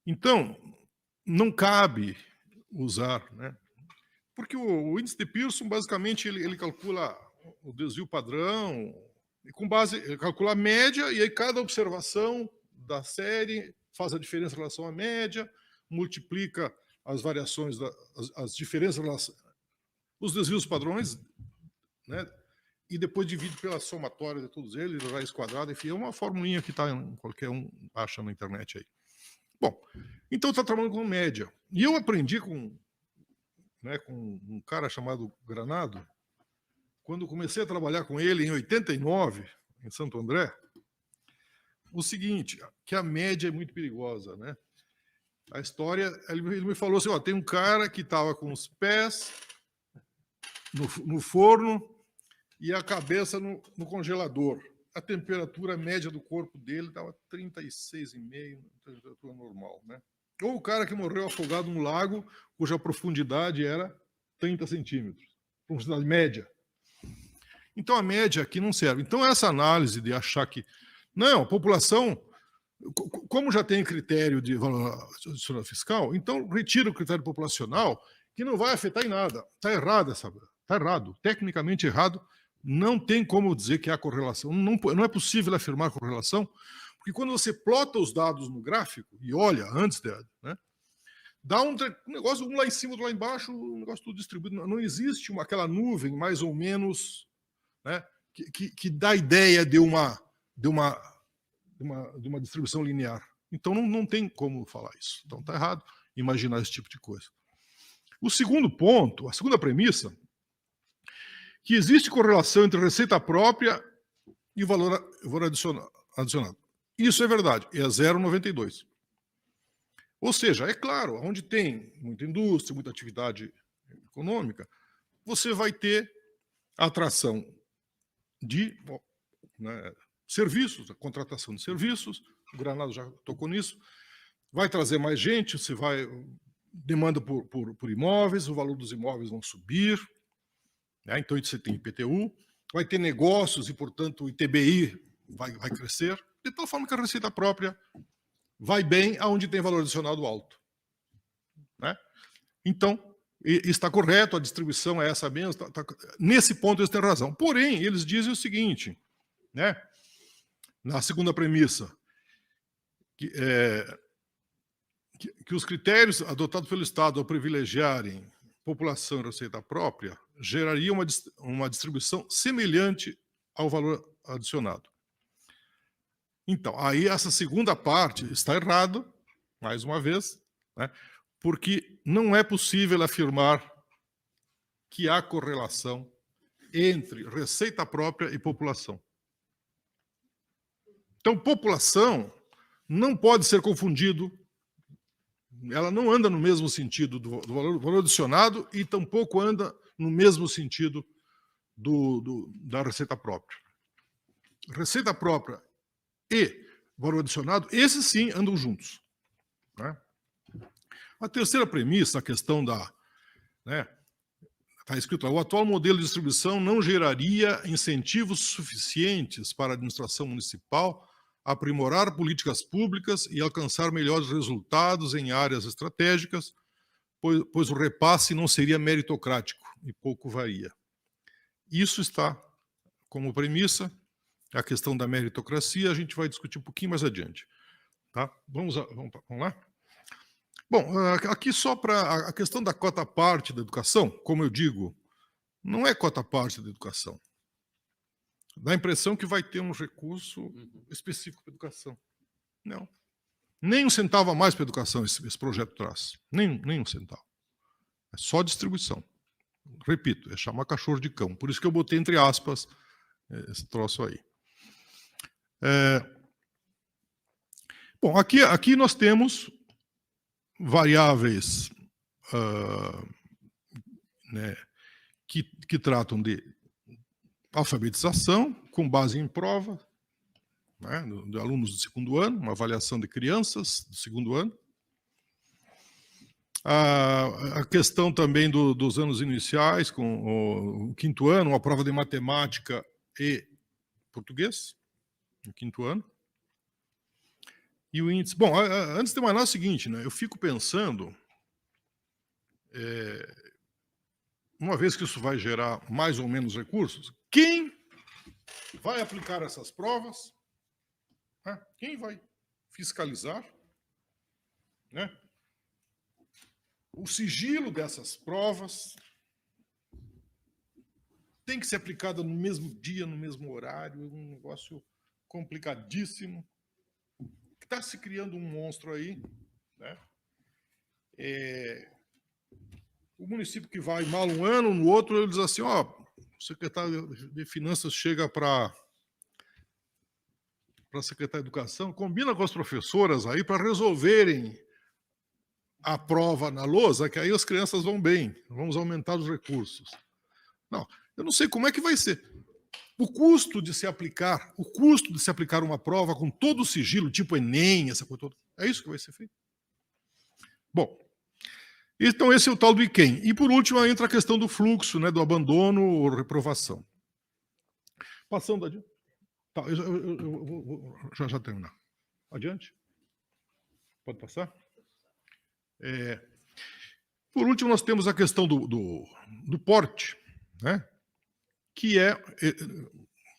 Então, não cabe usar, né? Porque o índice de Pearson, basicamente, ele calcula o desvio padrão, e com base, ele calcula a média, e aí cada observação da série faz a diferença em relação à média, multiplica as variações, as diferenças, os desvios padrões, né? E depois divide pela somatória de todos eles, raiz quadrada, enfim, é uma formulinha que tá, qualquer um acha na internet aí. Bom, então está trabalhando com média. E eu aprendi com um cara chamado Granado, quando comecei a trabalhar com ele em 89, em Santo André, o seguinte, que a média é muito perigosa, né? A história, ele me falou assim, ó, tem um cara que estava com os pés no forno e a cabeça no congelador. A temperatura média do corpo dele estava 36,5, temperatura normal, né? Ou o cara que morreu afogado num lago, cuja profundidade era 30 centímetros, profundidade média. Então, a média aqui não serve. Então, essa análise de achar que... Não, a população, como já tem critério de valor adicional fiscal, então retira o critério populacional, que não vai afetar em nada. Está errado, sabe? Está errado. Tecnicamente errado. Não tem como dizer que há correlação. Não é possível afirmar correlação, porque quando você plota os dados no gráfico e olha antes, né, dá um negócio, um lá em cima, outro lá embaixo, um negócio tudo distribuído. Não existe aquela nuvem, mais ou menos, né, que dá a ideia de uma distribuição linear. Então, não tem como falar isso. Então, está errado imaginar esse tipo de coisa. O segundo ponto, a segunda premissa, que existe correlação entre receita própria e valor adicionado. Isso é verdade, é 0,92. Ou seja, é claro, onde tem muita indústria, muita atividade econômica, você vai ter atração de serviços, a contratação de serviços, o Granado já tocou nisso, vai trazer mais gente, você vai demanda por imóveis, o valor dos imóveis vão subir, né? Então você tem IPTU, vai ter negócios e, portanto, o ITBI vai crescer, de tal forma que a receita própria vai bem aonde tem valor adicionado alto, né? Então, está correto, a distribuição é essa mesmo, nesse ponto eles têm razão. Porém, eles dizem o seguinte, né? Na segunda premissa, que os critérios adotados pelo Estado ao privilegiarem população e receita própria geraria uma distribuição semelhante ao valor adicionado. Então, aí essa segunda parte está errada, mais uma vez, né, porque não é possível afirmar que há correlação entre receita própria e população. Então, população não pode ser confundido, ela não anda no mesmo sentido do valor adicionado e tampouco anda no mesmo sentido da receita própria. Receita própria e valor adicionado, esses sim andam juntos, né? A terceira premissa, a questão da... Está escrito lá, o atual modelo de distribuição não geraria incentivos suficientes para a administração municipal aprimorar políticas públicas e alcançar melhores resultados em áreas estratégicas, pois o repasse não seria meritocrático e pouco varia. Isso está como premissa. A questão da meritocracia a gente vai discutir um pouquinho mais adiante. Tá? Vamos lá? Bom, aqui só para a questão da cota parte da educação, como eu digo, não é cota parte da educação. Dá a impressão que vai ter um recurso específico para a educação. Não. Nem um centavo a mais para a educação esse projeto traz. Nem um centavo. É só distribuição. Repito, é chamar cachorro de cão. Por isso que eu botei entre aspas esse troço aí. Bom, aqui nós temos variáveis que tratam de alfabetização, com base em prova, de alunos do segundo ano, uma avaliação de crianças do segundo ano. A questão também dos anos iniciais, com o quinto ano, uma prova de matemática e português, no quinto ano. E o índice... Bom, antes de mais nada é o seguinte, eu fico pensando, uma vez que isso vai gerar mais ou menos recursos, quem vai aplicar essas provas? Quem vai fiscalizar? O sigilo dessas provas tem que ser aplicado no mesmo dia, no mesmo horário, é um negócio complicadíssimo. Está se criando um monstro aí. O município que vai mal um ano, no outro ele diz assim, o secretário de Finanças chega para a secretária de Educação, combina com as professoras aí para resolverem a prova na lousa, que aí as crianças vão bem, vamos aumentar os recursos. Não, eu não sei como é que vai ser. O custo de se aplicar uma prova com todo o sigilo, tipo Enem, essa coisa toda, é isso que vai ser feito? Bom, então esse é o tal do IQUEM. E por último entra a questão do fluxo, do abandono ou reprovação. Passando adiante. Tá, eu vou já terminar. Adiante? Pode passar? Por último, nós temos a questão do porte, que é,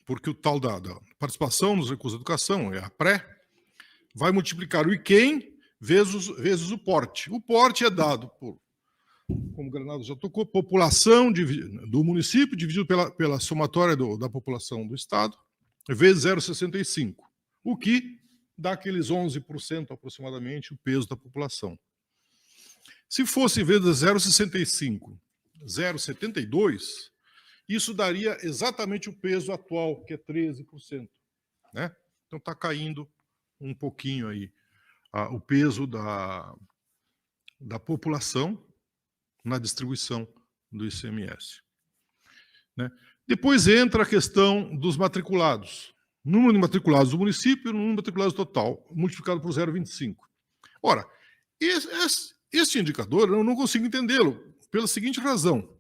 porque o tal da participação nos recursos da educação, a pré, vai multiplicar o IQUEM vezes o porte. O porte é dado por, como o Granado já tocou, população do município dividido pela somatória da população do Estado, vezes 0,65, o que dá aqueles 11% aproximadamente o peso da população. Se fosse vezes 0,65, 0,72, isso daria exatamente o peso atual, que é 13%. Então está caindo um pouquinho aí o peso da população na distribuição do ICMS. Depois entra a questão dos matriculados. Número de matriculados do município e número de matriculados total, multiplicado por 0,25. Ora, este indicador eu não consigo entendê-lo, pela seguinte razão.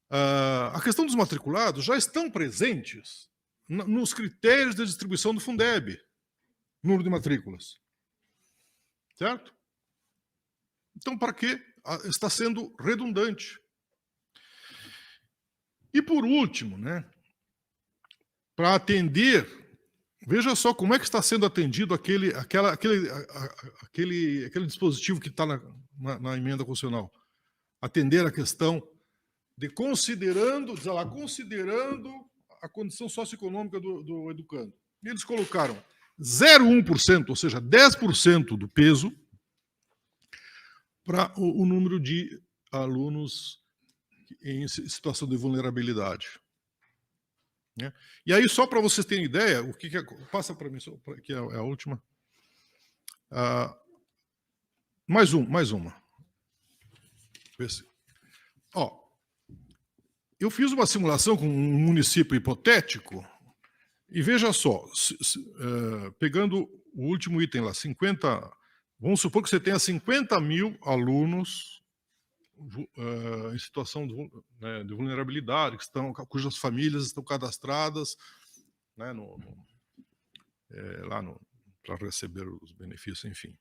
A questão dos matriculados já estão presentes nos critérios de distribuição do Fundeb, número de matrículas. Certo? Então, para que está sendo redundante? E, por último, para atender, veja só como é que está sendo atendido aquele dispositivo que está na emenda constitucional. Atender a questão de considerando a condição socioeconômica do educando. E eles colocaram 0,1%, ou seja, 10% do peso para o número de alunos em situação de vulnerabilidade. E aí, só para vocês terem ideia, o que é... Passa para mim, que é a última. Mais uma. Eu fiz uma simulação com um município hipotético e veja só, pegando o último item lá, Vamos supor que você tenha 50 mil alunos em situação de vulnerabilidade, cujas famílias estão cadastradas, né, para receber os benefícios, enfim,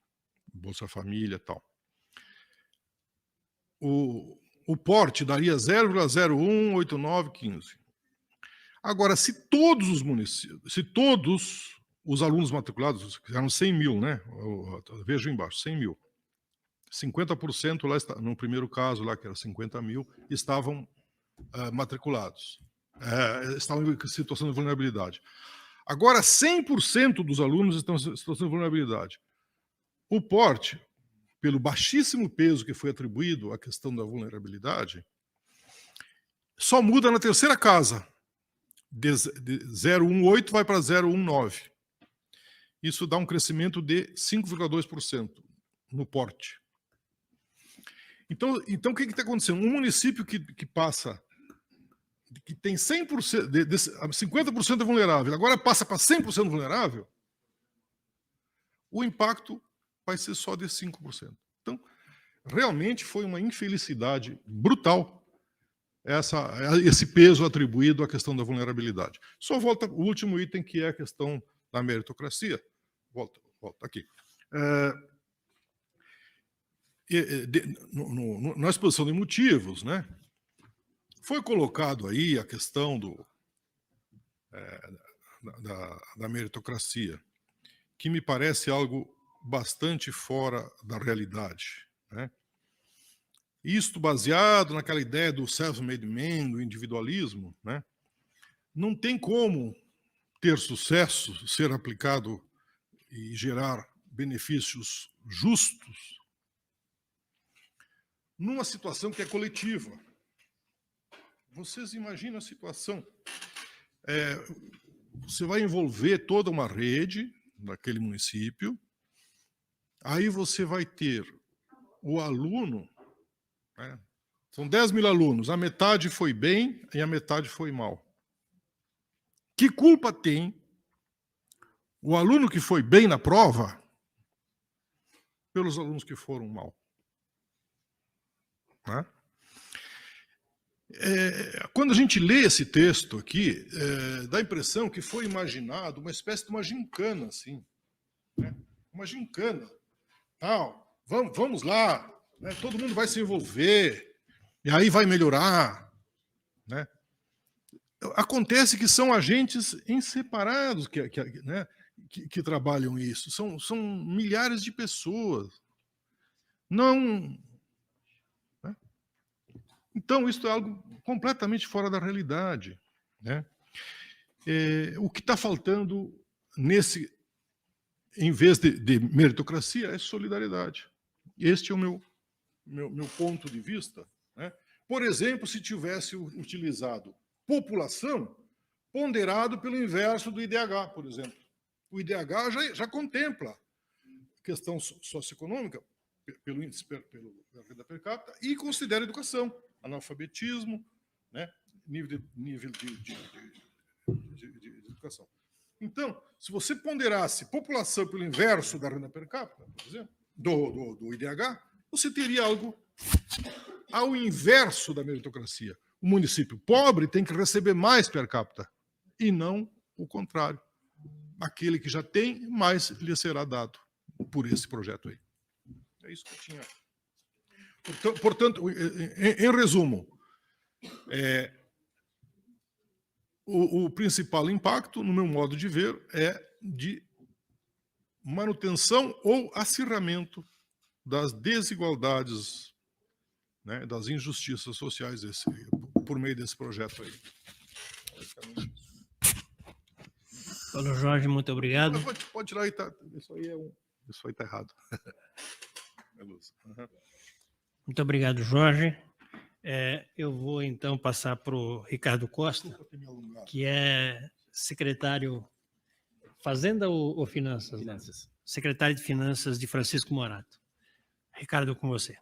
Bolsa Família e tal. O porte daria 0,018915. Agora, se todos os municípios, se todos os alunos matriculados, que eram 100 mil, né? Veja embaixo, 100 mil. 50% lá, no primeiro caso, lá que era 50 mil, estavam matriculados. Estavam em situação de vulnerabilidade. Agora, 100% dos alunos estão em situação de vulnerabilidade. O porte, pelo baixíssimo peso que foi atribuído à questão da vulnerabilidade, só muda na terceira casa. De 0,18 vai para 0,19. Isso dá um crescimento de 5,2% no porte. Então o que está acontecendo? Um município que passa, que tem 100%, 50% vulnerável, agora passa para 100% vulnerável, o impacto vai ser só de 5%. Então, realmente foi uma infelicidade brutal esse peso atribuído à questão da vulnerabilidade. Só volta o último item, que é a questão da meritocracia. Volta aqui. Na exposição de motivos, né, foi colocado aí a questão da meritocracia, que me parece algo bastante fora da realidade, né? Isto baseado naquela ideia do self-made man, do individualismo, né? Não tem como ter sucesso, ser aplicado e gerar benefícios justos numa situação que é coletiva. Vocês imaginam a situação? Você vai envolver toda uma rede daquele município, aí você vai ter o aluno, né? São 10 mil alunos, a metade foi bem e a metade foi mal. Que culpa tem o aluno que foi bem na prova pelos alunos que foram mal? Né? Quando a gente lê esse texto aqui, dá a impressão que foi imaginado uma espécie de uma gincana, assim, né? Uma gincana. Vamos lá, né? Todo mundo vai se envolver, e aí vai melhorar, né? Acontece que são agentes inseparados que trabalham isso. São milhares de pessoas. Não. Né? Então, isso é algo completamente fora da realidade, né? O que está faltando em vez de meritocracia, é solidariedade. Este é o meu ponto de vista, né? Por exemplo, se tivesse utilizado população ponderado pelo inverso do IDH, por exemplo. O IDH já contempla questão socioeconômica pelo índice pela renda per capita e considera educação, analfabetismo, né, nível de educação. Então, se você ponderasse população pelo inverso da renda per capita, por exemplo, do IDH, você teria algo ao inverso da meritocracia. O município pobre tem que receber mais per capita, e não o contrário. Aquele que já tem, mais lhe será dado por esse projeto aí. É isso que eu tinha. Portanto, em resumo, o principal impacto, no meu modo de ver, é de manutenção ou acirramento das desigualdades, né, das injustiças sociais por meio desse projeto aí. Paulo Jorge, muito obrigado. Pode tirar aí, tá? Isso aí está errado. Muito obrigado, Jorge. Eu vou, então, passar para o Ricardo Costa, que é secretário Fazenda ou Finanças? Finanças. Secretário de Finanças de Francisco Morato. Ricardo, com você.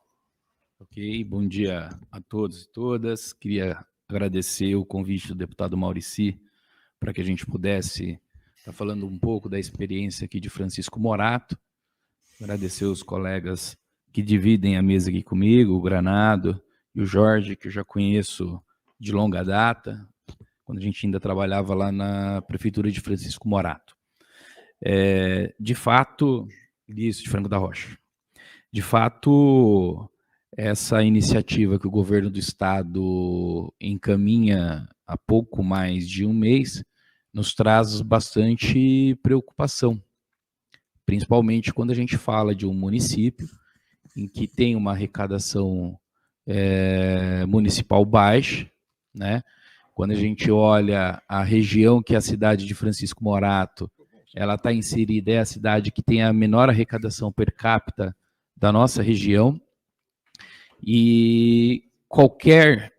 Ok, bom dia a todos e todas. Queria agradecer o convite do deputado Maurici para que a gente pudesse estar falando um pouco da experiência aqui de Francisco Morato. Agradecer os colegas que dividem a mesa aqui comigo, o Granado e o Jorge, que eu já conheço de longa data, quando a gente ainda trabalhava lá na prefeitura de Francisco Morato. De fato, isso, de Franco da Rocha. De fato, essa iniciativa que o governo do estado encaminha há pouco mais de um mês nos traz bastante preocupação, principalmente quando a gente fala de um município em que tem uma arrecadação municipal baixa, né? Quando a gente olha a região que é a cidade de Francisco Morato, ela está inserida, é a cidade que tem a menor arrecadação per capita da nossa região, e qualquer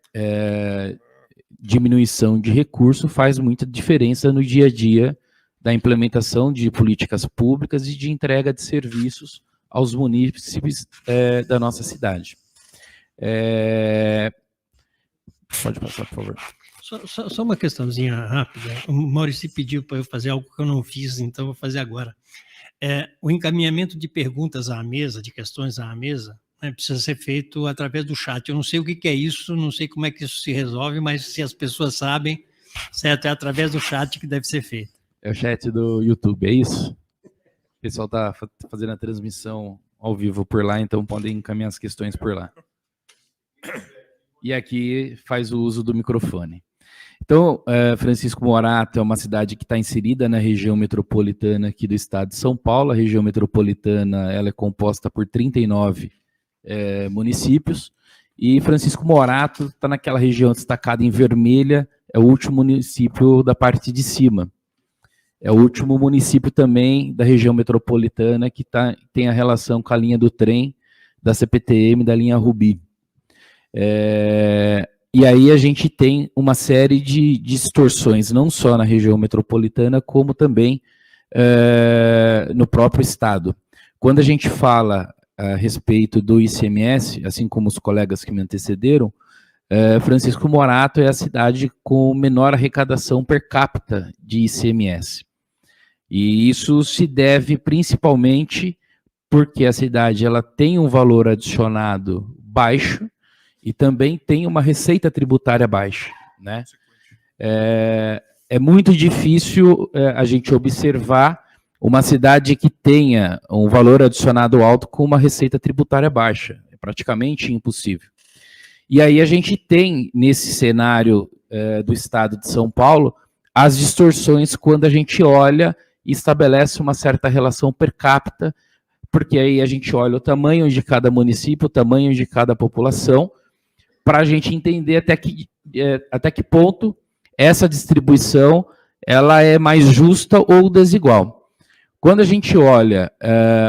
diminuição de recurso faz muita diferença no dia a dia da implementação de políticas públicas e de entrega de serviços aos munícipes da nossa cidade. Pode passar, por favor. Só uma questãozinha rápida. O Maurici pediu para eu fazer algo que eu não fiz, então vou fazer agora. O encaminhamento de perguntas à mesa, de questões à mesa, precisa ser feito através do chat. Eu não sei o que é isso, não sei como é que isso se resolve, mas se as pessoas sabem, certo, é através do chat que deve ser feito. É o chat do YouTube, é isso? O pessoal está fazendo a transmissão ao vivo por lá, então podem encaminhar as questões por lá. E aqui faz o uso do microfone. Então, Francisco Morato é uma cidade que está inserida na região metropolitana aqui do estado de São Paulo. A região metropolitana ela é composta por 39 municípios, e Francisco Morato está naquela região destacada em vermelha, é o último município da parte de cima. É o último município também da região metropolitana que tem a relação com a linha do trem da CPTM, da linha Rubi. E aí a gente tem uma série de distorções, não só na região metropolitana, como também no próprio estado. Quando a gente fala a respeito do ICMS, assim como os colegas que me antecederam, Francisco Morato é a cidade com menor arrecadação per capita de ICMS. E isso se deve principalmente porque a cidade ela tem um valor adicionado baixo e também tem uma receita tributária baixa, né? É muito difícil a gente observar uma cidade que tenha um valor adicionado alto com uma receita tributária baixa. É praticamente impossível. E aí a gente tem, nesse cenário do estado de São Paulo, as distorções quando a gente olha e estabelece uma certa relação per capita, porque aí a gente olha o tamanho de cada município, o tamanho de cada população, para a gente entender até que ponto essa distribuição ela é mais justa ou desigual. Quando a gente olha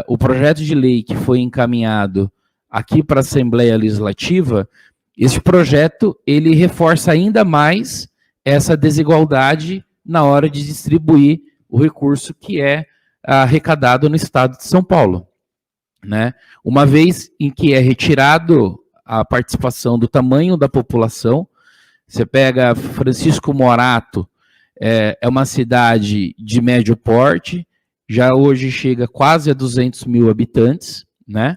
o projeto de lei que foi encaminhado aqui para a Assembleia Legislativa, esse projeto ele reforça ainda mais essa desigualdade na hora de distribuir o recurso que é arrecadado no estado de São Paulo, né? Uma vez em que é retirado a participação do tamanho da população, você pega Francisco Morato, é uma cidade de médio porte, já hoje chega quase a 200 mil habitantes, né?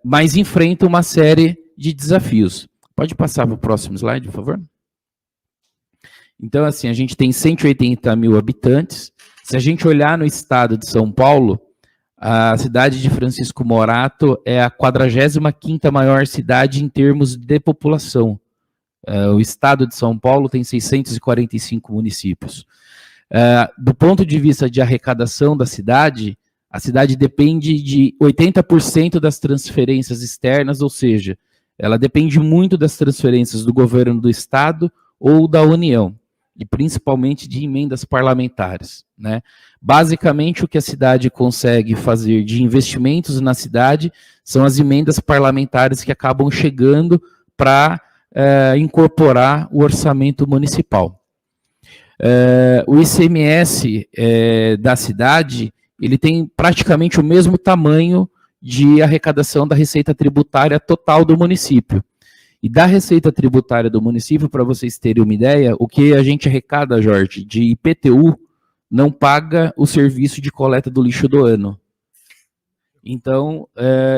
Mas enfrenta uma série de desafios. Pode passar para o próximo slide, por favor? Então, assim, a gente tem 180 mil habitantes. Se a gente olhar no estado de São Paulo, a cidade de Francisco Morato é a 45ª maior cidade em termos de população. O estado de São Paulo tem 645 municípios. Do ponto de vista de arrecadação da cidade, a cidade depende de 80% das transferências externas, ou seja, ela depende muito das transferências do governo do estado ou da União, e principalmente de emendas parlamentares, né? Basicamente, o que a cidade consegue fazer de investimentos na cidade são as emendas parlamentares que acabam chegando para incorporar o orçamento municipal. O ICMS da cidade, ele tem praticamente o mesmo tamanho de arrecadação da receita tributária total do município. E da receita tributária do município, para vocês terem uma ideia, o que a gente arrecada, Jorge, de IPTU, não paga o serviço de coleta do lixo do ano. Então,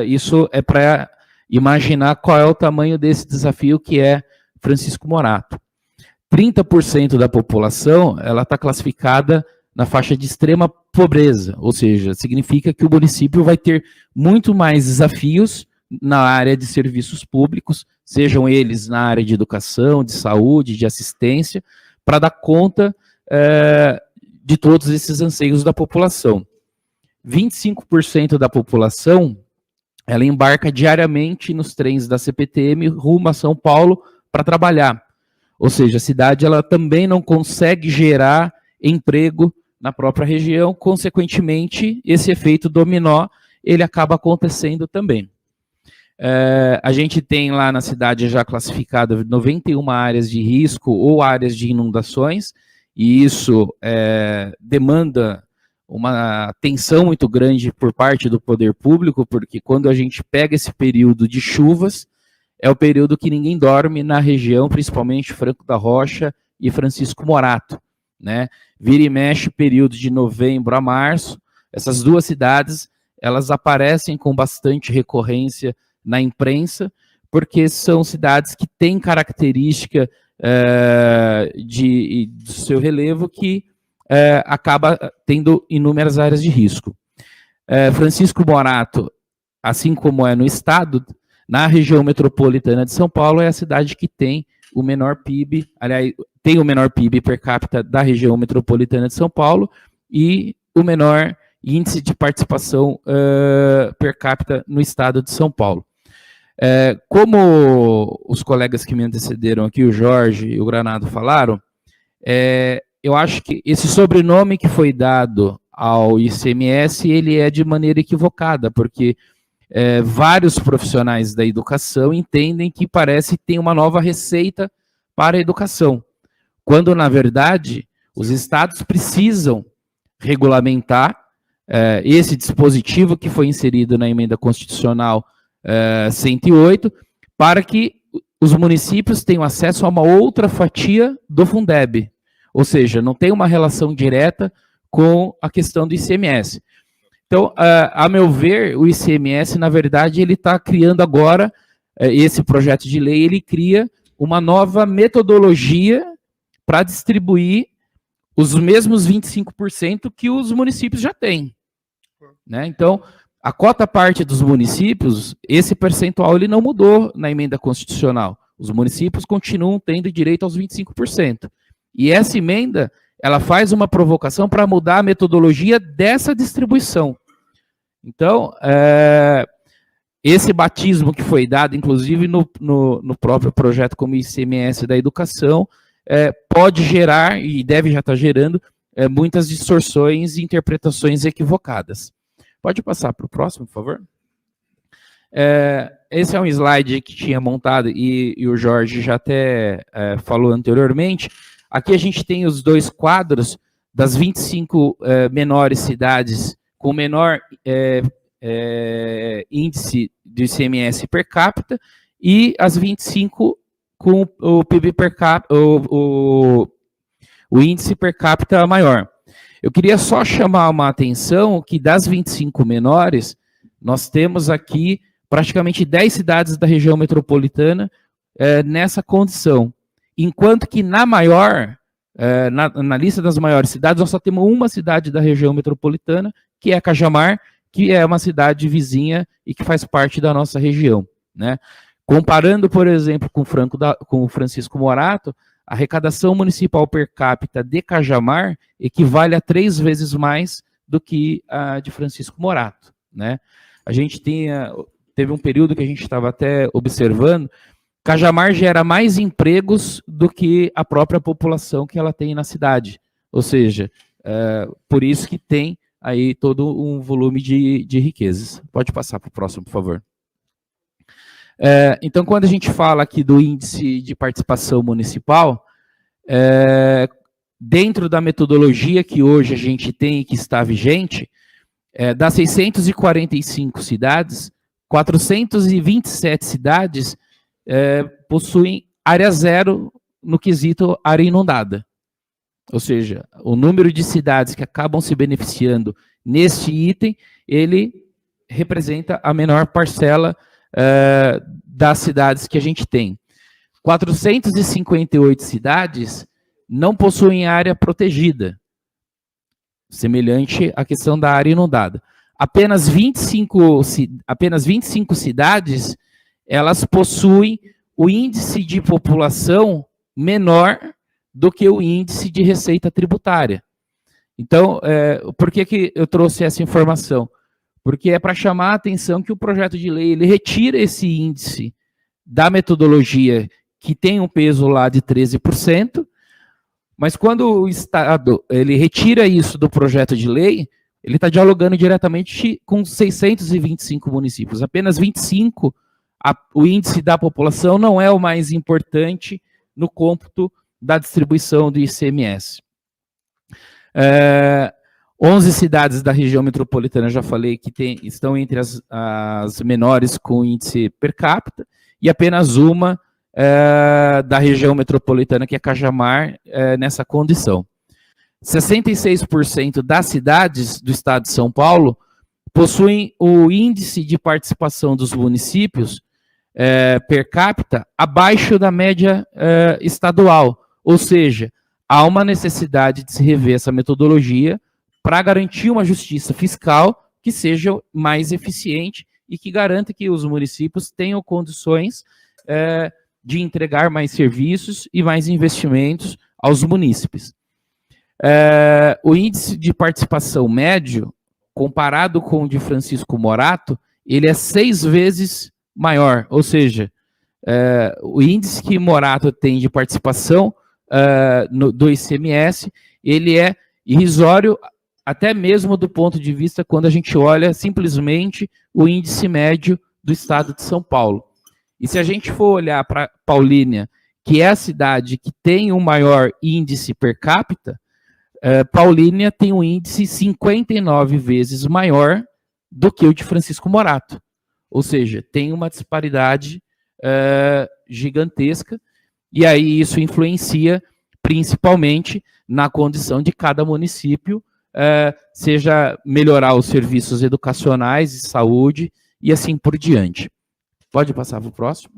isso é para imaginar qual é o tamanho desse desafio que é Francisco Morato. 30% da população ela está classificada na faixa de extrema pobreza, ou seja, significa que o município vai ter muito mais desafios na área de serviços públicos, sejam eles na área de educação, de saúde, de assistência, para dar conta de todos esses anseios da população. 25% da população ela embarca diariamente nos trens da CPTM rumo a São Paulo para trabalhar. Ou seja, a cidade ela também não consegue gerar emprego na própria região, consequentemente, esse efeito dominó ele acaba acontecendo também. A gente tem lá na cidade já classificado 91 áreas de risco ou áreas de inundações, e isso demanda uma atenção muito grande por parte do poder público, porque quando a gente pega esse período de chuvas, é o período que ninguém dorme na região, principalmente Franco da Rocha e Francisco Morato, né? Vira e mexe período de novembro a março, essas duas cidades, elas aparecem com bastante recorrência na imprensa, porque são cidades que têm característica do seu relevo que acaba tendo inúmeras áreas de risco. Francisco Morato, assim como é no estado, na região metropolitana de São Paulo, é a cidade que tem o menor PIB, aliás, tem o menor PIB per capita da região metropolitana de São Paulo e o menor índice de participação per capita no estado de São Paulo. Como os colegas que me antecederam aqui, o Jorge e o Granado falaram, eu acho que esse sobrenome que foi dado ao ICMS, ele é de maneira equivocada, porque vários profissionais da educação entendem que parece que tem uma nova receita para a educação, quando, na verdade, os estados precisam regulamentar esse dispositivo que foi inserido na emenda constitucional 108, para que os municípios tenham acesso a uma outra fatia do Fundeb, ou seja, não tem uma relação direta com a questão do ICMS. Então, a meu ver, o ICMS, na verdade, ele está criando agora, esse projeto de lei, ele cria uma nova metodologia para distribuir os mesmos 25% que os municípios já têm, né? Então, a cota parte dos municípios, esse percentual ele não mudou na emenda constitucional. Os municípios continuam tendo direito aos 25%. E essa emenda, ela faz uma provocação para mudar a metodologia dessa distribuição. Então, esse batismo que foi dado, inclusive no próprio projeto como ICMS da educação, pode gerar, e deve já estar gerando, muitas distorções e interpretações equivocadas. Pode passar para o próximo, por favor? Esse é um slide que tinha montado, e o Jorge já até falou anteriormente. Aqui a gente tem os dois quadros das 25 menores cidades com menor índice do ICMS per capita e as 25 com o PIB per capita, o índice per capita maior. Eu queria só chamar uma atenção que das 25 menores, nós temos aqui praticamente 10 cidades da região metropolitana nessa condição. Enquanto que na maior, na lista das maiores cidades, nós só temos uma cidade da região metropolitana, que é Cajamar, que é uma cidade vizinha e que faz parte da nossa região, né? Comparando, por exemplo, com o Francisco Morato, a arrecadação municipal per capita de Cajamar equivale a 3 vezes mais do que a de Francisco Morato, né? A gente teve um período que a gente estava até observando, Cajamar gera mais empregos do que a própria população que ela tem na cidade. Ou seja, por isso que tem aí todo um volume de riquezas. Pode passar para o próximo, por favor. Então, quando a gente fala aqui do índice de participação municipal, dentro da metodologia que hoje a gente tem e que está vigente, das 645 cidades, 427 cidades possuem área zero no quesito área inundada. Ou seja, o número de cidades que acabam se beneficiando neste item, ele representa a menor parcela das cidades que a gente tem. 458 cidades não possuem área protegida, semelhante à questão da área inundada. Apenas 25 cidades, elas possuem o índice de população menor do que o índice de receita tributária. Então, por que eu trouxe essa informação? Porque é para chamar a atenção que o projeto de lei ele retira esse índice da metodologia que tem um peso lá de 13%, mas quando o Estado ele retira isso do projeto de lei, ele está dialogando diretamente com 625 municípios. Apenas 25, o índice da população não é o mais importante no cômputo da distribuição do ICMS. 11 cidades da região metropolitana, já falei, que estão entre as menores com índice per capita, e apenas uma da região metropolitana, que é Cajamar, nessa condição. 66% das cidades do estado de São Paulo possuem o índice de participação dos municípios per capita abaixo da média estadual, ou seja, há uma necessidade de se rever essa metodologia para garantir uma justiça fiscal que seja mais eficiente e que garanta que os municípios tenham condições de entregar mais serviços e mais investimentos aos munícipes. O índice de participação médio, comparado com o de Francisco Morato, ele é 6 vezes maior, ou seja, o índice que Morato tem de participação do ICMS, ele é irrisório, até mesmo do ponto de vista quando a gente olha simplesmente o índice médio do estado de São Paulo. E se a gente for olhar para Paulínia, que é a cidade que tem o maior índice per capita, Paulínia tem um índice 59 vezes maior do que o de Francisco Morato. Ou seja, tem uma disparidade gigantesca, e aí isso influencia principalmente na condição de cada município, seja melhorar os serviços educacionais e saúde, e assim por diante. Pode passar para o próximo.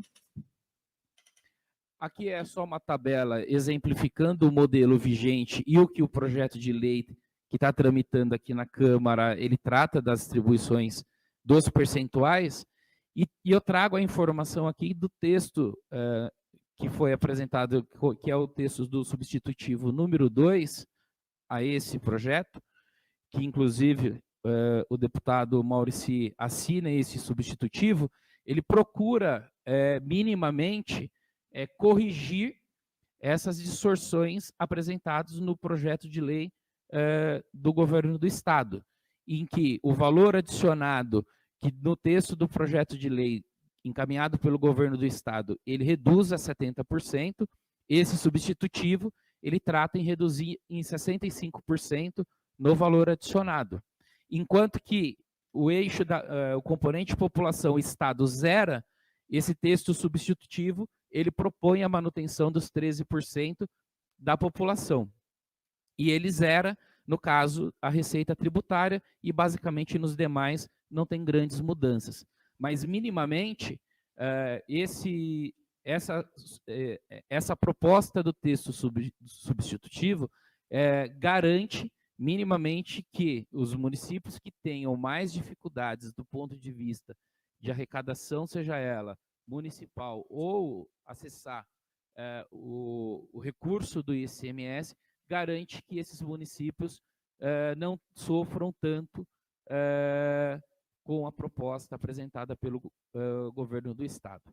Aqui é só uma tabela exemplificando o modelo vigente e o que o projeto de lei que está tramitando aqui na Câmara, ele trata das distribuições dos percentuais, e eu trago a informação aqui do texto que foi apresentado, que é o texto do substitutivo número 2 a esse projeto, que inclusive o deputado Maurici assina esse substitutivo. Ele procura minimamente corrigir essas distorções apresentadas no projeto de lei do governo do Estado, em que o valor adicionado, que no texto do projeto de lei encaminhado pelo governo do Estado, ele reduz a 70%, esse substitutivo, ele trata em reduzir em 65% no valor adicionado. Enquanto que o eixo, o componente população Estado zera, esse texto substitutivo, ele propõe a manutenção dos 13% da população. E ele zera, no caso, a receita tributária, e basicamente nos demais não tem grandes mudanças. Mas minimamente, essa proposta do texto substitutivo garante minimamente que os municípios que tenham mais dificuldades do ponto de vista de arrecadação, seja ela municipal ou acessar o recurso do ICMS, garante que esses municípios não sofram tanto com a proposta apresentada pelo governo do Estado.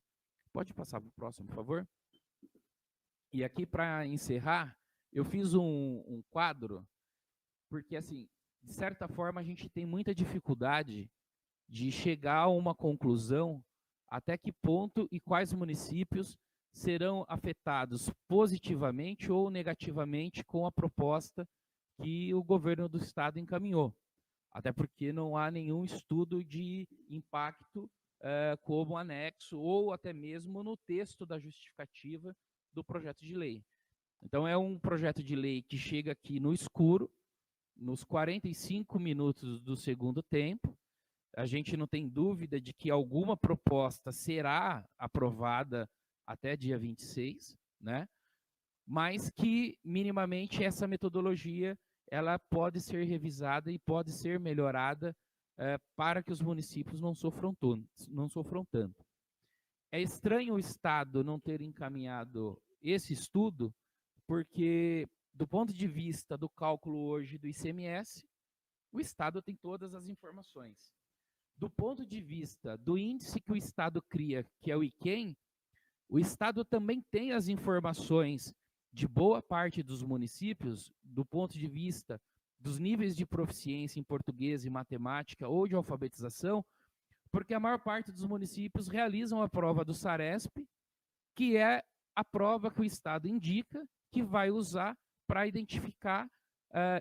Pode passar para o próximo, por favor? E aqui, para encerrar, eu fiz um quadro, porque, assim, de certa forma, a gente tem muita dificuldade de chegar a uma conclusão até que ponto e quais municípios serão afetados positivamente ou negativamente com a proposta que o governo do Estado encaminhou. Até porque não há nenhum estudo de impacto como anexo ou até mesmo no texto da justificativa do projeto de lei. Então, é um projeto de lei que chega aqui no escuro, nos 45 minutos do segundo tempo, a gente não tem dúvida de que alguma proposta será aprovada até dia 26, né? Mas que minimamente essa metodologia ela pode ser revisada e pode ser melhorada para que os municípios não sofram tanto. É estranho o Estado não ter encaminhado esse estudo, porque do ponto de vista do cálculo hoje do ICMS, o Estado tem todas as informações. Do ponto de vista do índice que o Estado cria, que é o IQEM, o Estado também tem as informações de boa parte dos municípios, do ponto de vista dos níveis de proficiência em português e matemática ou de alfabetização, porque a maior parte dos municípios realizam a prova do SARESP, que é a prova que o Estado indica que vai usar para identificar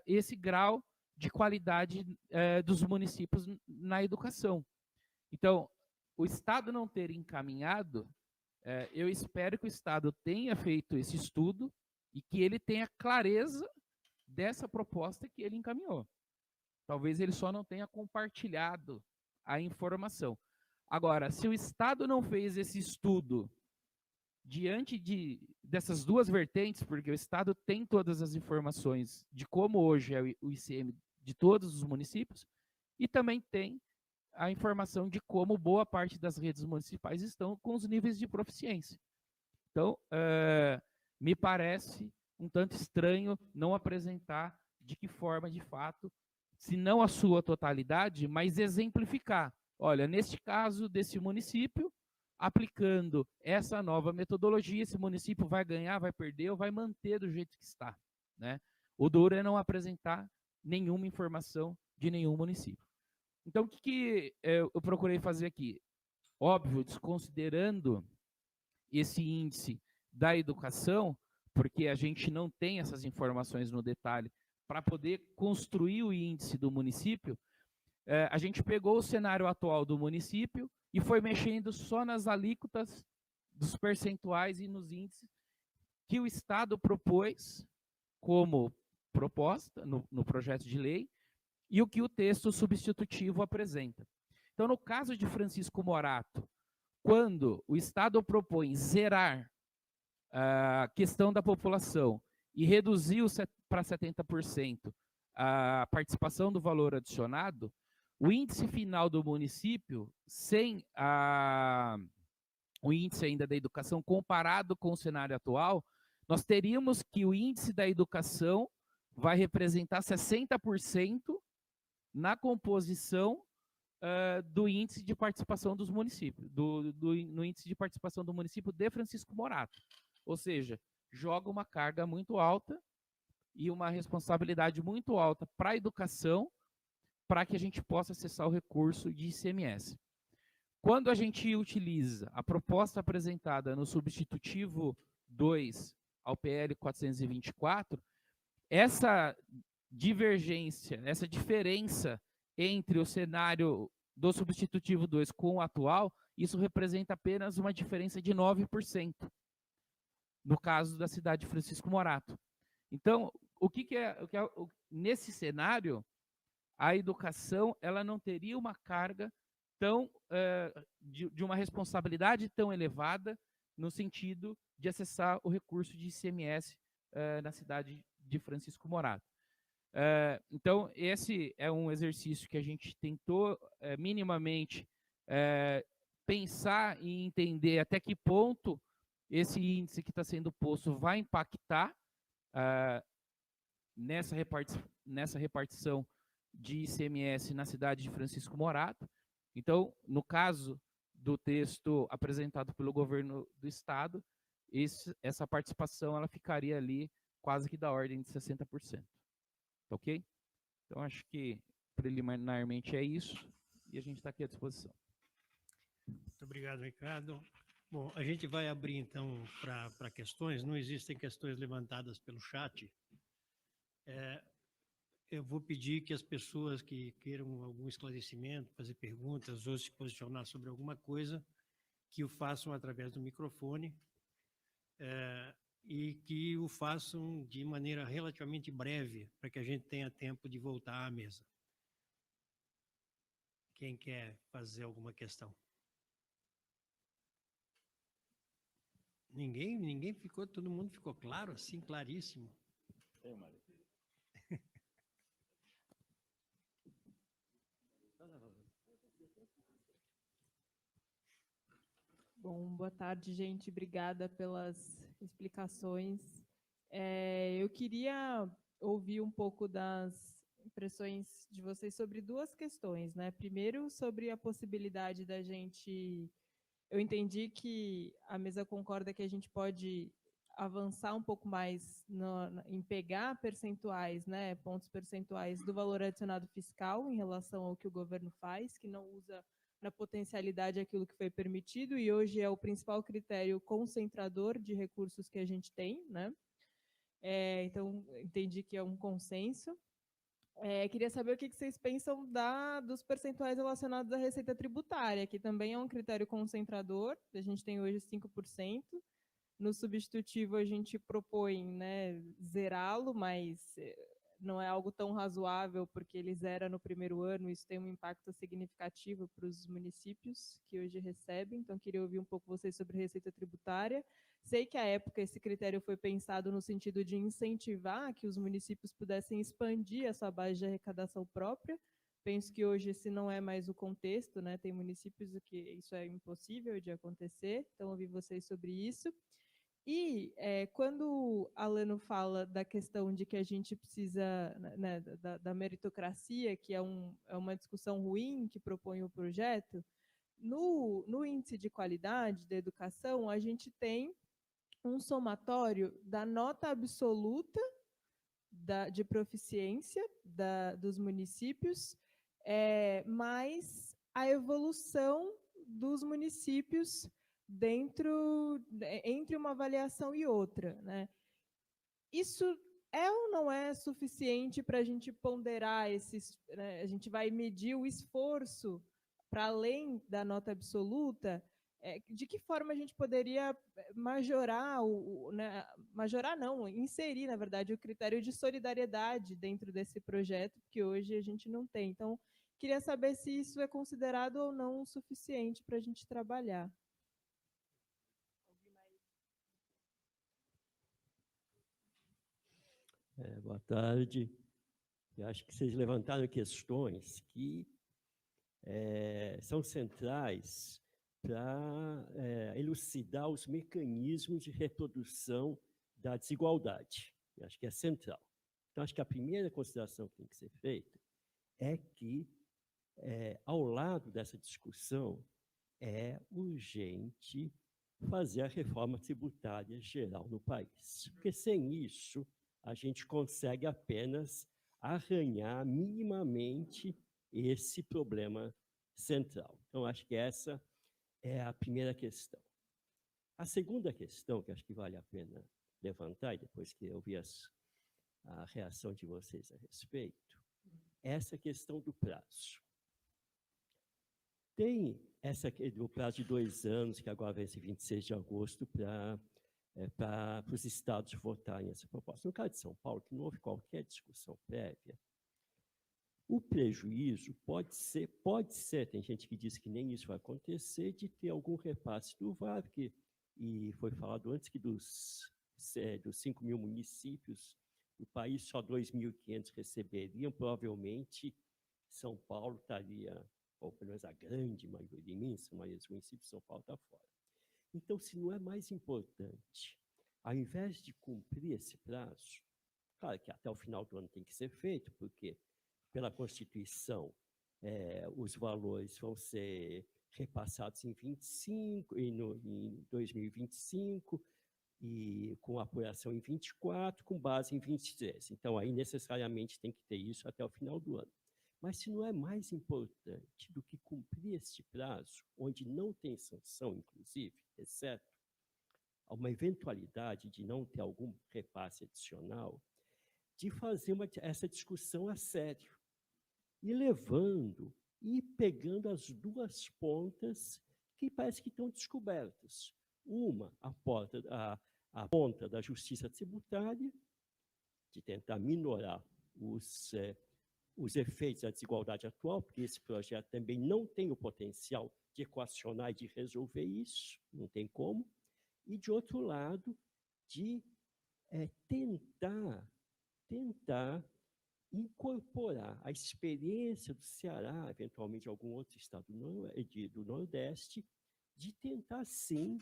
esse grau de qualidade dos municípios na educação. Então, o Estado não ter encaminhado, eu espero que o Estado tenha feito esse estudo e que ele tenha clareza dessa proposta que ele encaminhou. Talvez ele só não tenha compartilhado a informação. Agora, se o Estado não fez esse estudo diante dessas duas vertentes, porque o Estado tem todas as informações de como hoje é o ICM de todos os municípios, e também tem a informação de como boa parte das redes municipais estão com os níveis de proficiência. Então, me parece um tanto estranho não apresentar de que forma, de fato, se não a sua totalidade, mas exemplificar. Olha, neste caso desse município, aplicando essa nova metodologia, esse município vai ganhar, vai perder ou vai manter do jeito que está, né? O duro é não apresentar nenhuma informação de nenhum município. Então, o que eu procurei fazer aqui? Óbvio, desconsiderando esse índice da educação, porque a gente não tem essas informações no detalhe para poder construir o índice do município, a gente pegou o cenário atual do município e foi mexendo só nas alíquotas dos percentuais e nos índices que o Estado propôs como proposta no projeto de lei e o que o texto substitutivo apresenta. Então, no caso de Francisco Morato, quando o Estado propõe zerar a questão da população e reduzir para 70% a participação do valor adicionado, o índice final do município, sem o índice ainda da educação, comparado com o cenário atual, nós teríamos que o índice da educação vai representar 60% na composição do índice de participação dos municípios, no índice de participação do município de Francisco Morato. Ou seja, joga uma carga muito alta e uma responsabilidade muito alta para a educação, para que a gente possa acessar o recurso de ICMS. Quando a gente utiliza a proposta apresentada no substitutivo 2 ao PL 424, essa divergência, essa diferença entre o cenário do substitutivo 2 com o atual, isso representa apenas uma diferença de 9%, no caso da cidade de Francisco Morato. Então, nesse cenário, a educação ela não teria uma carga tão de uma responsabilidade tão elevada no sentido de acessar o recurso de ICMS na cidade de Francisco Morato. Então, esse é um exercício que a gente tentou minimamente pensar e entender até que ponto esse índice que está sendo posto vai impactar nessa repartição de ICMS na cidade de Francisco Morato. Então, no caso do texto apresentado pelo governo do estado, essa participação ela ficaria ali quase que da ordem de 60%. Ok? Então, acho que preliminarmente é isso e a gente está aqui à disposição. Muito obrigado, Ricardo. Bom, a gente vai abrir, então, para questões. Não existem questões levantadas pelo chat. Eu vou pedir que as pessoas que queiram algum esclarecimento, fazer perguntas ou se posicionar sobre alguma coisa, que o façam através do microfone e que o façam de maneira relativamente breve, para que a gente tenha tempo de voltar à mesa. Quem quer fazer alguma questão? Ninguém ficou, todo mundo ficou claro, assim, claríssimo. Bom, boa tarde, gente. Obrigada pelas explicações. Eu queria ouvir um pouco das impressões de vocês sobre duas questões, né? Primeiro, sobre a possibilidade da gente. Eu entendi que a mesa concorda que a gente pode avançar um pouco mais em pegar percentuais, né, pontos percentuais do valor adicionado fiscal em relação ao que o governo faz, que não usa na potencialidade aquilo que foi permitido, e hoje é o principal critério concentrador de recursos que a gente tem, né? Então, entendi que é um consenso. Queria saber o que vocês pensam dos percentuais relacionados à receita tributária, que também é um critério concentrador, a gente tem hoje 5%. No substitutivo, a gente propõe, né, zerá-lo, mas não é algo tão razoável, porque ele zera no primeiro ano, isso tem um impacto significativo para os municípios que hoje recebem, então queria ouvir um pouco vocês sobre receita tributária. Sei que à época esse critério foi pensado no sentido de incentivar que os municípios pudessem expandir a sua base de arrecadação própria. Penso que hoje esse não é mais o contexto, né? Tem municípios que isso é impossível de acontecer, então ouvi vocês sobre isso. E quando Alano fala da questão de que a gente precisa, né, da meritocracia, que é uma discussão ruim que propõe o projeto, no índice de qualidade da educação, a gente tem um somatório da nota absoluta de proficiência dos municípios, mais a evolução dos municípios entre uma avaliação e outra, né? Isso é ou não é suficiente para a gente ponderar esses, né? A gente vai medir o esforço para além da nota absoluta. De que forma a gente poderia majorar, né? Majorar não, inserir, na verdade, o critério de solidariedade dentro desse projeto, que hoje a gente não tem. Então, queria saber se isso é considerado ou não o suficiente para a gente trabalhar. Boa tarde. Eu acho que vocês levantaram questões que são centrais para elucidar os mecanismos de reprodução da desigualdade. Eu acho que é central. Então, acho que a primeira consideração que tem que ser feita é que, ao lado dessa discussão, é urgente fazer a reforma tributária geral no país. Porque, sem isso, a gente consegue apenas arranhar minimamente esse problema central. Então, acho que essa é a primeira questão. A segunda questão, que acho que vale a pena levantar, e depois que eu vi a reação de vocês a respeito, é essa questão do prazo. Tem o prazo de 2 anos, que agora vence 26 de agosto, para os estados votarem essa proposta. No caso de São Paulo, que não houve qualquer discussão prévia, o prejuízo pode ser, tem gente que diz que nem isso vai acontecer, de ter algum repasse do VAR, e foi falado antes que dos 5 mil municípios do país, só 2.500 receberiam, provavelmente São Paulo estaria, ou pelo menos a grande maioria, imensa maioria dos municípios de São Paulo está fora. Então, se não é mais importante, ao invés de cumprir esse prazo, claro que até o final do ano tem que ser feito, porque pela Constituição os valores vão ser repassados em 2025 e com apuração em 24, com base em 23. Então, aí necessariamente tem que ter isso até o final do ano. Mas se não é mais importante do que cumprir este prazo, onde não tem sanção, inclusive, exceto uma eventualidade de não ter algum repasse adicional, de fazer essa discussão a sério, e levando e pegando as duas pontas que parece que estão descobertas. Uma, a ponta da justiça tributária, de tentar minorar os efeitos da desigualdade atual, porque esse projeto também não tem o potencial de equacionar e de resolver isso, não tem como, e, de outro lado, de tentar incorporar a experiência do Ceará, eventualmente algum outro estado do Nordeste, de tentar, sim,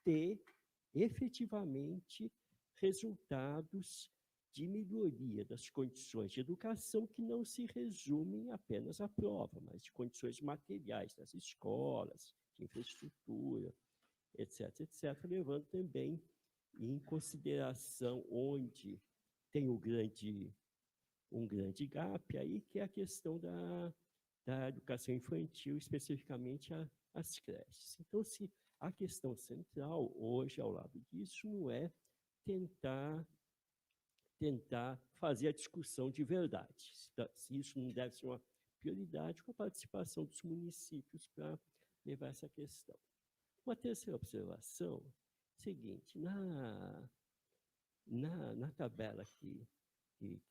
ter efetivamente resultados de melhoria das condições de educação que não se resumem apenas à prova, mas de condições materiais das escolas, de infraestrutura, etc., etc., levando também em consideração onde tem um grande gap aí, que é a questão da educação infantil, especificamente as creches. Então, se a questão central hoje, ao lado disso, não é tentar fazer a discussão de verdade, se isso não deve ser uma prioridade, com a participação dos municípios para levar essa questão. Uma terceira observação, seguinte, na tabela que o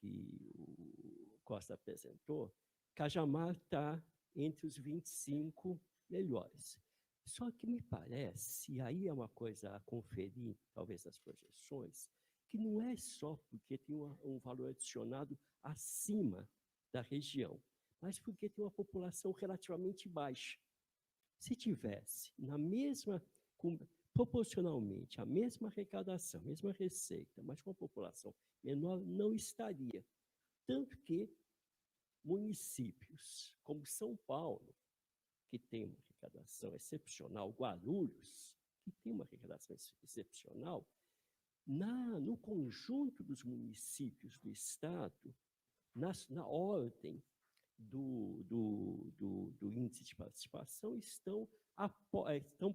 Costa apresentou, Cajamar está entre os 25 melhores. Só que me parece, e aí é uma coisa a conferir, talvez nas projeções, que não é só porque tem um valor adicionado acima da região, mas porque tem uma população relativamente baixa. Se tivesse proporcionalmente a mesma arrecadação, a mesma receita, mas com a população menor, não estaria. Tanto que municípios como São Paulo, que tem uma arrecadação excepcional, Guarulhos, que tem uma arrecadação excepcional, no conjunto dos municípios do Estado, na ordem do índice de participação, estão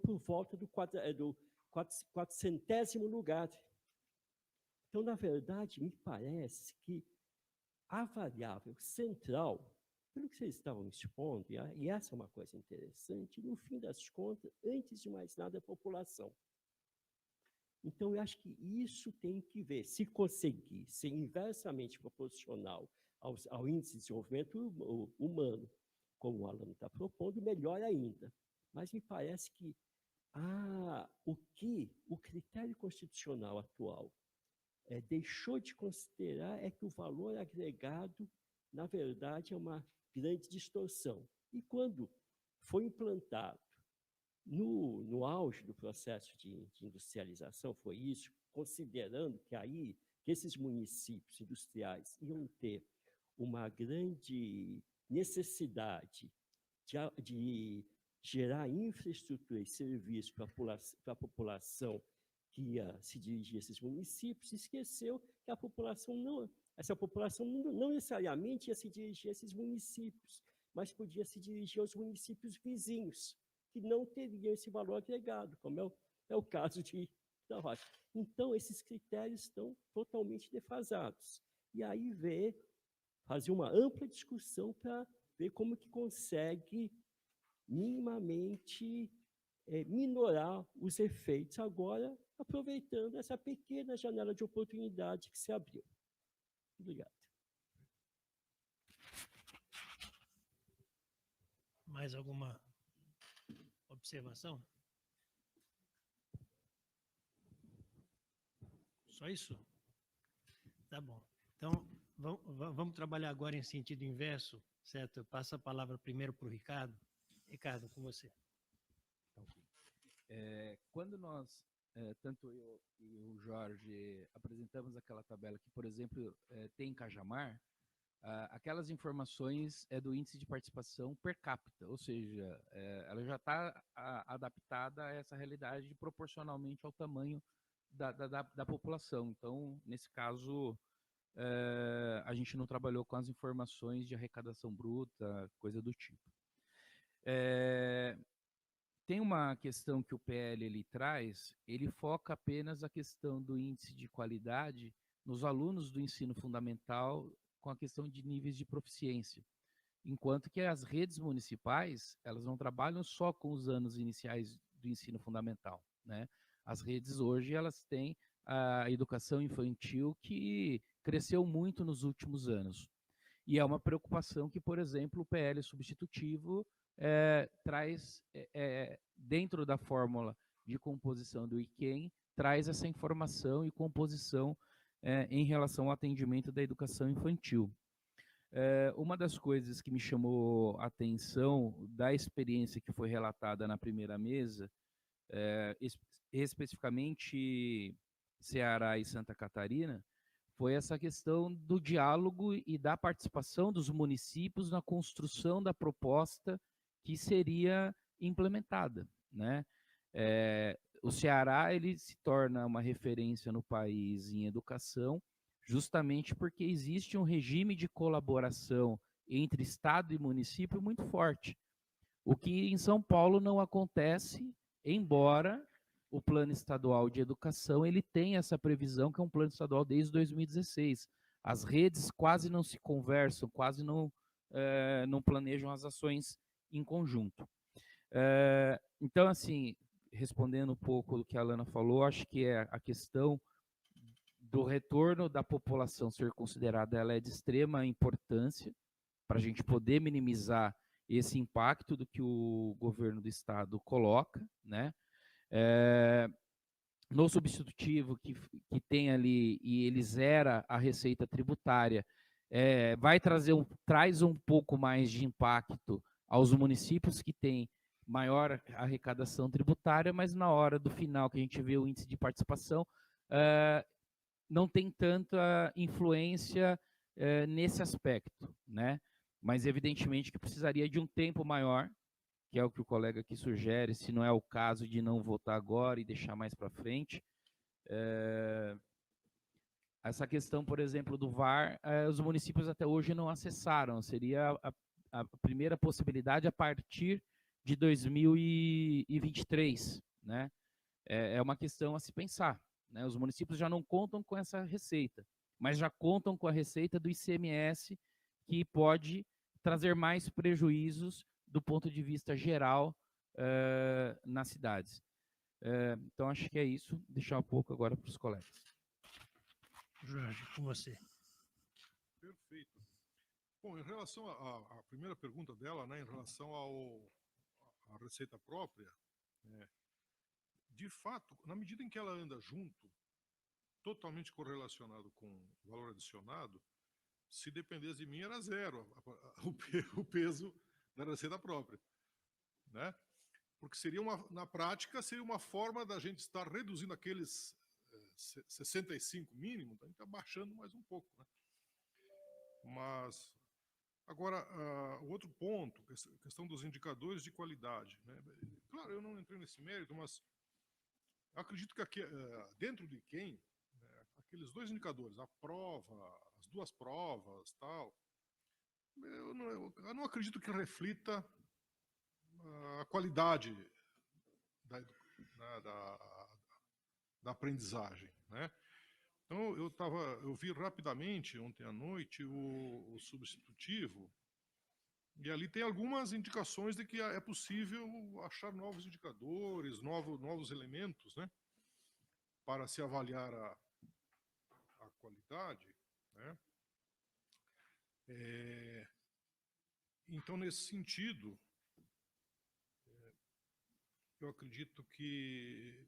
por volta do 400º lugar. Então, na verdade, me parece que a variável central, pelo que vocês estavam expondo, e essa é uma coisa interessante, no fim das contas, antes de mais nada, é a população. Então, eu acho que isso tem que ver, se conseguir ser inversamente proporcional ao índice de desenvolvimento humano, como o Alan está propondo, melhor ainda. Mas me parece que o critério constitucional atual deixou de considerar é que o valor agregado, na verdade, é uma grande distorção. E quando foi implantado no auge do processo de industrialização, foi isso, considerando que esses municípios industriais iam ter uma grande necessidade de gerar infraestrutura e serviços para a população que ia se dirigir a esses municípios, esqueceu que essa população não necessariamente ia se dirigir a esses municípios, mas podia se dirigir aos municípios vizinhos, que não teriam esse valor agregado, como é o caso de Tavares. Então, esses critérios estão totalmente defasados. E aí fazer uma ampla discussão para ver como que consegue minimamente minorar os efeitos agora, aproveitando essa pequena janela de oportunidade que se abriu. Obrigado. Mais alguma observação? Só isso? Tá bom. Então, vamos trabalhar agora em sentido inverso, certo? Eu passo a palavra primeiro para o Ricardo. Ricardo, com você. Quando nós, tanto eu e o Jorge, apresentamos aquela tabela que, por exemplo, tem em Cajamar, aquelas informações do índice de participação per capita, ou seja, ela já está adaptada a essa realidade proporcionalmente ao tamanho da população. Então, nesse caso, a gente não trabalhou com as informações de arrecadação bruta, coisa do tipo. Tem uma questão que o PL ele traz, ele foca apenas a questão do índice de qualidade nos alunos do ensino fundamental com a questão de níveis de proficiência, enquanto que as redes municipais, elas não trabalham só com os anos iniciais do ensino fundamental, né? As redes hoje, elas têm a educação infantil que cresceu muito nos últimos anos. E é uma preocupação que, por exemplo, o PL substitutivo traz, dentro da fórmula de composição do IQEM, traz essa informação e composição em relação ao atendimento da educação infantil. Uma das coisas que me chamou a atenção da experiência que foi relatada na primeira mesa, especificamente Ceará e Santa Catarina, foi essa questão do diálogo e da participação dos municípios na construção da proposta que seria implementada, né? O Ceará ele se torna uma referência no país em educação, justamente porque existe um regime de colaboração entre Estado e município muito forte, o que em São Paulo não acontece, embora o Plano Estadual de Educação ele tenha essa previsão, que é um plano estadual desde 2016. As redes quase não se conversam, quase não planejam as ações em conjunto. Então, assim, respondendo um pouco do que a Alana falou, acho que a questão do retorno da população ser considerada, ela é de extrema importância para a gente poder minimizar esse impacto do que o governo do estado coloca, né? No substitutivo que tem ali, e ele zera a receita tributária, traz um pouco mais de impacto aos municípios que têm maior arrecadação tributária, mas na hora do final, que a gente vê o índice de participação, não tem tanta influência nesse aspecto, né? Mas evidentemente que precisaria de um tempo maior, que é o que o colega aqui sugere, se não é o caso de não votar agora e deixar mais para frente. Essa questão, por exemplo, do VAR, os municípios até hoje não acessaram, seria a primeira possibilidade a partir de 2023, né? É uma questão a se pensar, né? Os municípios já não contam com essa receita, mas já contam com a receita do ICMS, que pode trazer mais prejuízos do ponto de vista geral nas cidades. Então, acho que é isso. Deixar um pouco agora para os colegas. Jorge, com você. Perfeito. Bom, em relação à primeira pergunta dela, né, em relação à receita própria, de fato, na medida em que ela anda junto, totalmente correlacionado com o valor adicionado, se dependesse de mim era zero o peso da receita própria, né? Porque na prática, seria uma forma da gente estar reduzindo aqueles 65 mínimo, a gente está baixando mais um pouco, né? Mas, agora, o outro ponto, a questão dos indicadores de qualidade, né? Claro, eu não entrei nesse mérito, mas eu acredito que aqui, dentro de quem, né, aqueles dois indicadores, a prova, as duas provas, tal, eu não acredito que reflita a qualidade da aprendizagem, né? Então, eu vi rapidamente ontem à noite o substitutivo, e ali tem algumas indicações de que é possível achar novos indicadores, novos elementos, né, para se avaliar a qualidade, né? Então, nesse sentido, eu acredito que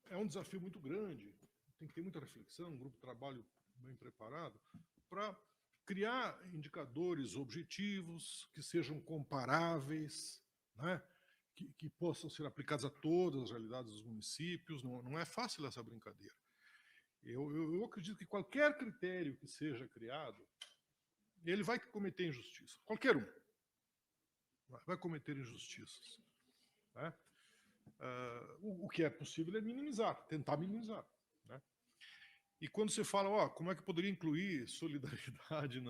é um desafio muito grande, tem que ter muita reflexão, um grupo de trabalho bem preparado, para criar indicadores objetivos, que sejam comparáveis, né? Que possam ser aplicados a todas as realidades dos municípios. Não é fácil essa brincadeira. Eu acredito que qualquer critério que seja criado, ele vai cometer injustiça. Qualquer um vai cometer injustiças, né? O que é possível é minimizar, tentar minimizar, né? E quando você fala, como é que poderia incluir solidariedade?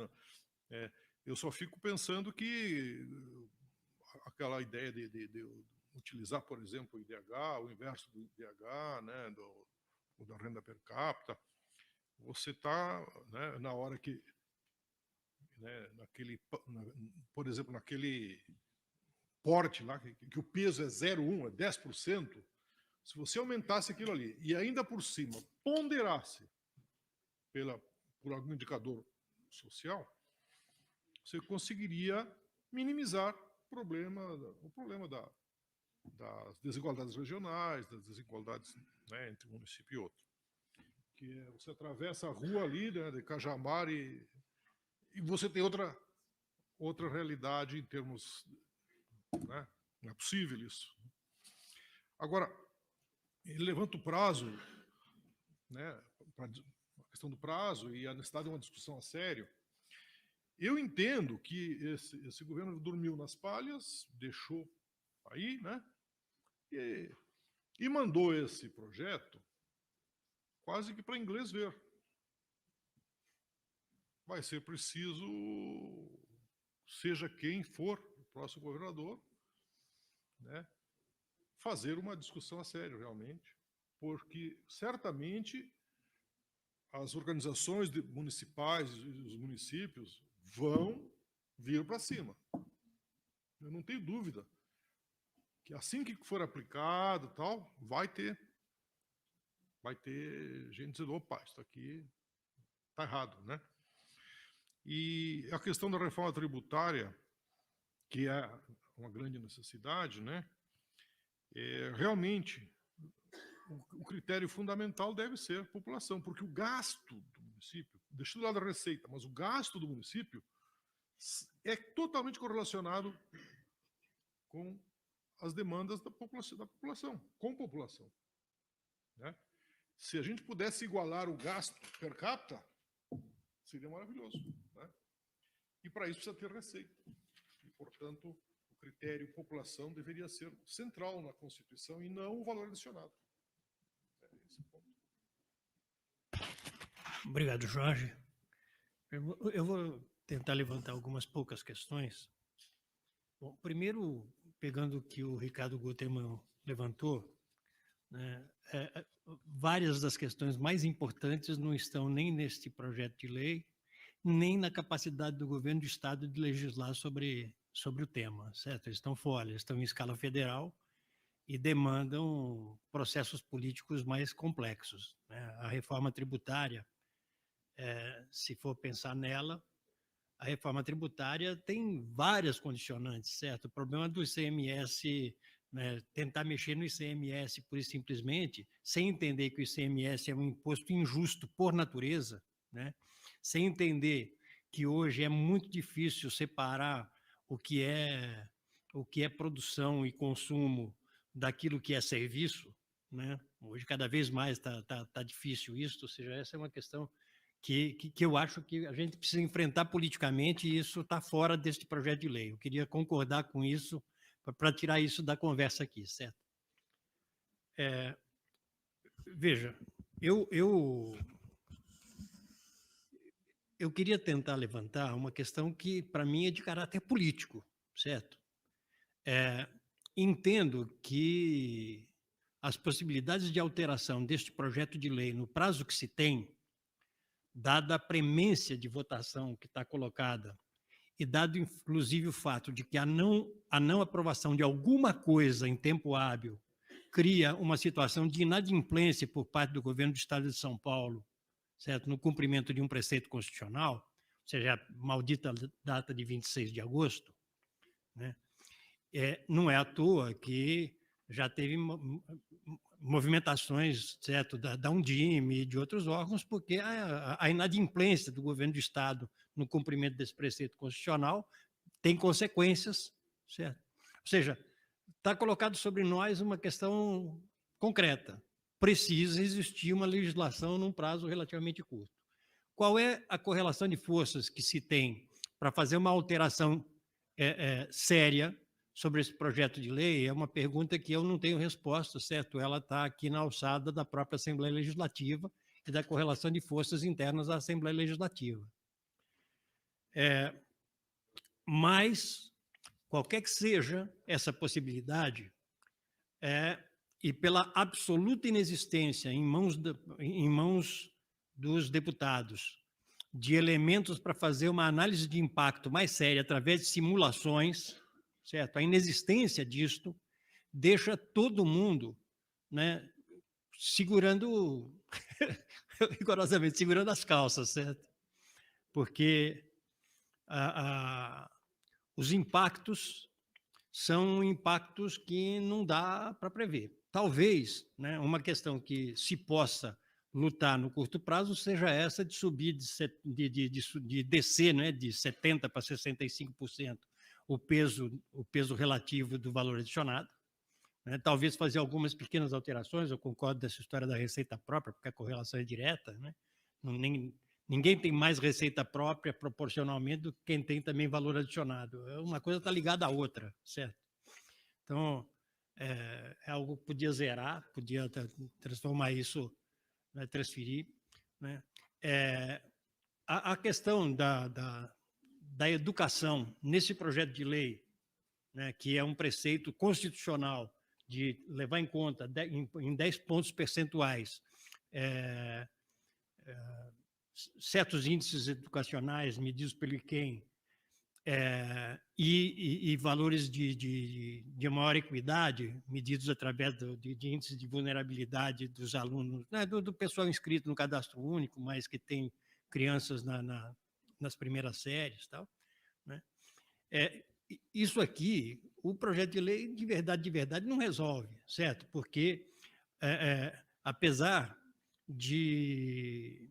Eu só fico pensando que aquela ideia de utilizar, por exemplo, o IDH, o inverso do IDH, né, da renda per capita, você está, né, na hora que, né, por exemplo, naquele porte lá, que o peso é 0,1, é 10%, se você aumentasse aquilo ali e ainda por cima ponderasse por algum indicador social, você conseguiria minimizar o problema das desigualdades regionais, das desigualdades, né, entre um município e outro. Que você atravessa a rua ali, né, de Cajamar, e você tem outra realidade em termos, né, não é possível isso. Agora, ele levanta o prazo, né, a questão do prazo e a necessidade de uma discussão a sério. Eu entendo que esse governo dormiu nas palhas, deixou aí, né, e mandou esse projeto quase que para inglês ver. Vai ser preciso, seja quem for o próximo governador, né, fazer uma discussão a sério, realmente, porque certamente as organizações municipais e os municípios vão vir para cima. Eu não tenho dúvida que assim que for aplicado, tal, vai ter gente dizendo, opa, isso aqui está errado, né? E a questão da reforma tributária, que é uma grande necessidade, né? Realmente, o critério fundamental deve ser a população, porque o gasto do município, deixa do lado da receita, mas o gasto do município é totalmente correlacionado com as demandas da população, com a população, né? Se a gente pudesse igualar o gasto per capita, seria maravilhoso, né? E para isso precisa ter receita. E, portanto, o critério população deveria ser central na Constituição e não o valor adicionado. Esse ponto. Obrigado, Jorge. Eu vou tentar levantar algumas poucas questões. Bom, primeiro, pegando o que o Ricardo Gutermann levantou, né, várias das questões mais importantes não estão nem neste projeto de lei, nem na capacidade do governo do Estado de legislar sobre o tema, certo? Eles estão fora, eles estão em escala federal e demandam processos políticos mais complexos, né? A reforma tributária, se for pensar nela, a reforma tributária tem várias condicionantes, certo? O problema do ICMS, né, tentar mexer no ICMS pura e simplesmente, sem entender que o ICMS é um imposto injusto por natureza, né? Sem entender que hoje é muito difícil separar o que é produção e consumo daquilo que é serviço, né? Hoje cada vez mais tá difícil isso, ou seja, essa é uma questão que eu acho que a gente precisa enfrentar politicamente e isso está fora deste projeto de lei. Eu queria concordar com isso para tirar isso da conversa aqui, certo? Veja, eu queria tentar levantar uma questão que, para mim, é de caráter político, certo? Entendo que as possibilidades de alteração deste projeto de lei no prazo que se tem, dada a premência de votação que está colocada e dado, inclusive, o fato de que a não aprovação de alguma coisa em tempo hábil cria uma situação de inadimplência por parte do governo do Estado de São Paulo, certo? No cumprimento de um preceito constitucional, ou seja, a maldita data de 26 de agosto, né? Não é à toa que já teve movimentações, certo, da Undime e de outros órgãos, porque a inadimplência do governo do Estado no cumprimento desse preceito constitucional tem consequências, certo? Ou seja, está colocado sobre nós uma questão concreta. Precisa existir uma legislação num prazo relativamente curto. Qual é a correlação de forças que se tem para fazer uma alteração séria sobre esse projeto de lei? É uma pergunta que eu não tenho resposta, certo? Ela está aqui na alçada da própria Assembleia Legislativa e da correlação de forças internas da Assembleia Legislativa. Mas, qualquer que seja essa possibilidade, e pela absoluta inexistência em mãos dos deputados de elementos para fazer uma análise de impacto mais séria através de simulações, certo? A inexistência disto deixa todo mundo, né, segurando, rigorosamente, segurando as calças, certo? Porque os impactos são impactos que não dá para prever. Talvez, né, uma questão que se possa lutar no curto prazo seja essa de subir, de descer, né, de 70% para 65% o peso relativo do valor adicionado. Né? Talvez fazer algumas pequenas alterações, eu concordo dessa história da receita própria, porque a correlação é direta. Né? Ninguém tem mais receita própria proporcionalmente do que quem tem também valor adicionado. Uma coisa está ligada à outra, certo? Então, é algo que podia zerar, podia transformar isso, né, transferir. Né? A questão da educação nesse projeto de lei, né, que é um preceito constitucional de levar em conta em 10 pontos percentuais certos índices educacionais medidos pelo IQEM e valores de maior equidade medidos através de índices de vulnerabilidade dos alunos, né, do pessoal inscrito no cadastro único, mas que tem crianças nas primeiras séries, tal, né? Isso aqui, o projeto de lei, de verdade, não resolve, certo? Porque, apesar de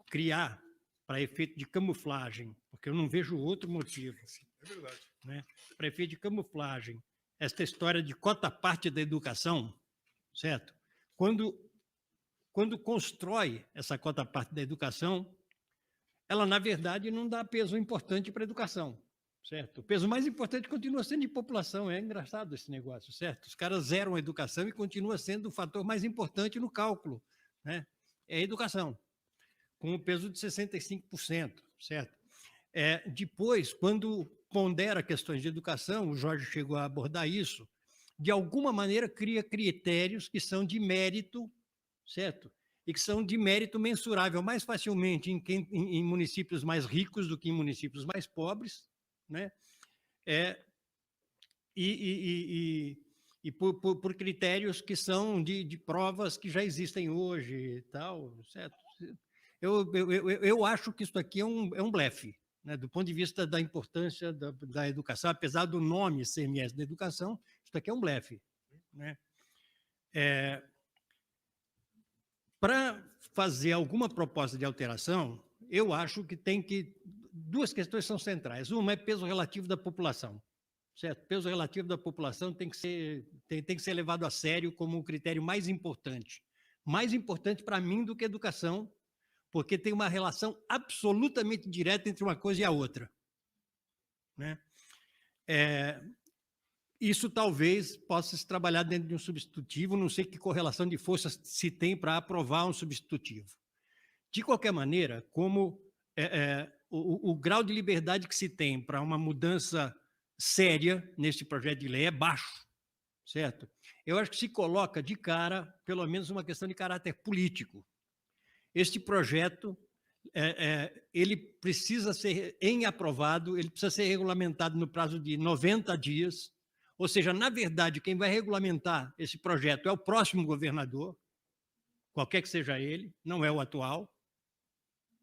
criar, para efeito de camuflagem, porque eu não vejo outro motivo, É verdade. né? Para efeito de camuflagem, esta história de cota-parte da educação, certo? Quando constrói essa cota-parte da educação, ela, na verdade, não dá peso importante para a educação, certo? O peso mais importante continua sendo de população. É engraçado esse negócio, certo? Os caras zeram a educação e continua sendo o fator mais importante no cálculo, né? É a educação, com o peso de 65%, certo? Depois, quando pondera questões de educação, o Jorge chegou a abordar isso, de alguma maneira cria critérios que são de mérito, certo? E que são de mérito mensurável mais facilmente em municípios mais ricos do que em municípios mais pobres, né? E por critérios que são de provas que já existem hoje e tal, certo? Eu acho que isso aqui é um blefe, né? Do ponto de vista da importância da educação, apesar do nome CMS da educação, isso aqui é um blefe, né? Para fazer alguma proposta de alteração, eu acho que duas questões são centrais. Uma é peso relativo da população, certo? Peso relativo da população tem que ser levado a sério como o critério mais importante para mim do que educação, porque tem uma relação absolutamente direta entre uma coisa e a outra, né? Isso talvez possa se trabalhar dentro de um substitutivo, não sei que correlação de forças se tem para aprovar um substitutivo. De qualquer maneira, como o grau de liberdade que se tem para uma mudança séria neste projeto de lei é baixo, certo? Eu acho que se coloca de cara, pelo menos, uma questão de caráter político. Este projeto, ele precisa ser, em aprovado, ele precisa ser regulamentado no prazo de 90 dias, ou seja, na verdade, quem vai regulamentar esse projeto é o próximo governador, qualquer que seja ele, não é o atual,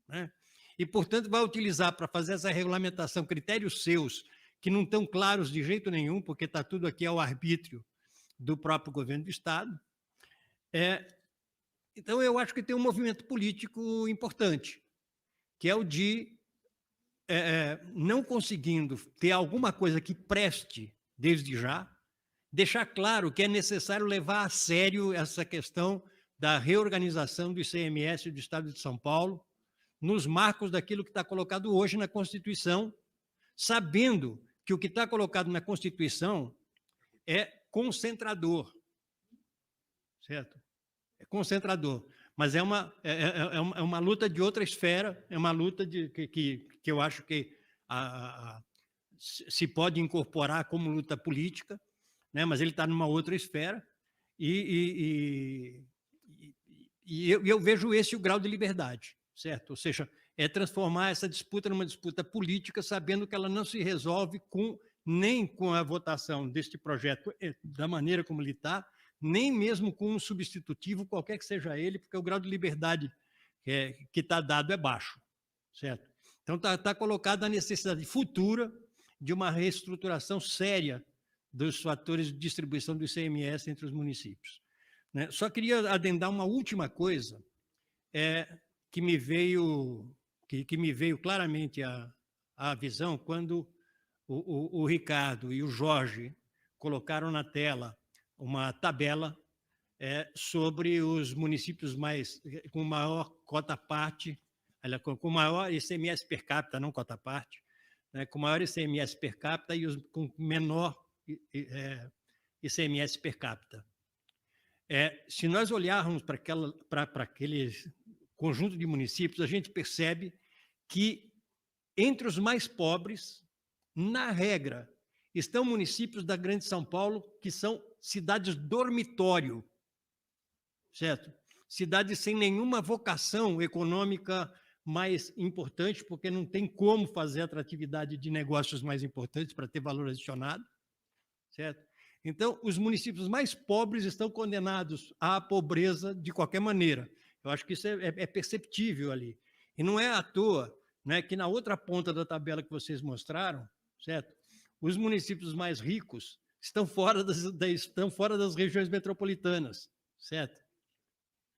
né? E, portanto, vai utilizar para fazer essa regulamentação critérios seus, que não estão claros de jeito nenhum, porque está tudo aqui ao arbítrio do próprio governo do Estado. Então, eu acho que tem um movimento político importante, que é o de, não conseguindo ter alguma coisa que preste desde já, deixar claro que é necessário levar a sério essa questão da reorganização do ICMS do Estado de São Paulo, nos marcos daquilo que está colocado hoje na Constituição, sabendo que o que está colocado na Constituição é concentrador, certo? É concentrador, mas é uma luta de outra esfera, é uma luta que eu acho que se pode incorporar como luta política, né? Mas ele está numa outra esfera, e eu vejo esse o grau de liberdade, certo? Ou seja, é transformar essa disputa numa disputa política, sabendo que ela não se resolve nem com a votação deste projeto da maneira como ele está, nem mesmo com um substitutivo, qualquer que seja ele, porque o grau de liberdade que está dado é baixo, certo? Então, está colocada a necessidade futura de uma reestruturação séria dos fatores de distribuição do ICMS entre os municípios. Né? Só queria adendar uma última coisa que me veio claramente à visão quando o Ricardo e o Jorge colocaram na tela uma tabela sobre os municípios com maior cota-parte, com maior ICMS per capita, não cota-parte, né, com maior ICMS per capita e os com menor ICMS per capita. Se nós olharmos para aquele conjunto de municípios, a gente percebe que entre os mais pobres, na regra, estão municípios da Grande São Paulo que são cidades dormitório, certo? Cidades sem nenhuma vocação econômica mais importante, porque não tem como fazer atratividade de negócios mais importantes para ter valor adicionado, certo? Então, os municípios mais pobres estão condenados à pobreza de qualquer maneira. Eu acho que isso é perceptível ali. E não é à toa, né, que na outra ponta da tabela que vocês mostraram, certo? Os municípios mais ricos estão fora das regiões metropolitanas, certo?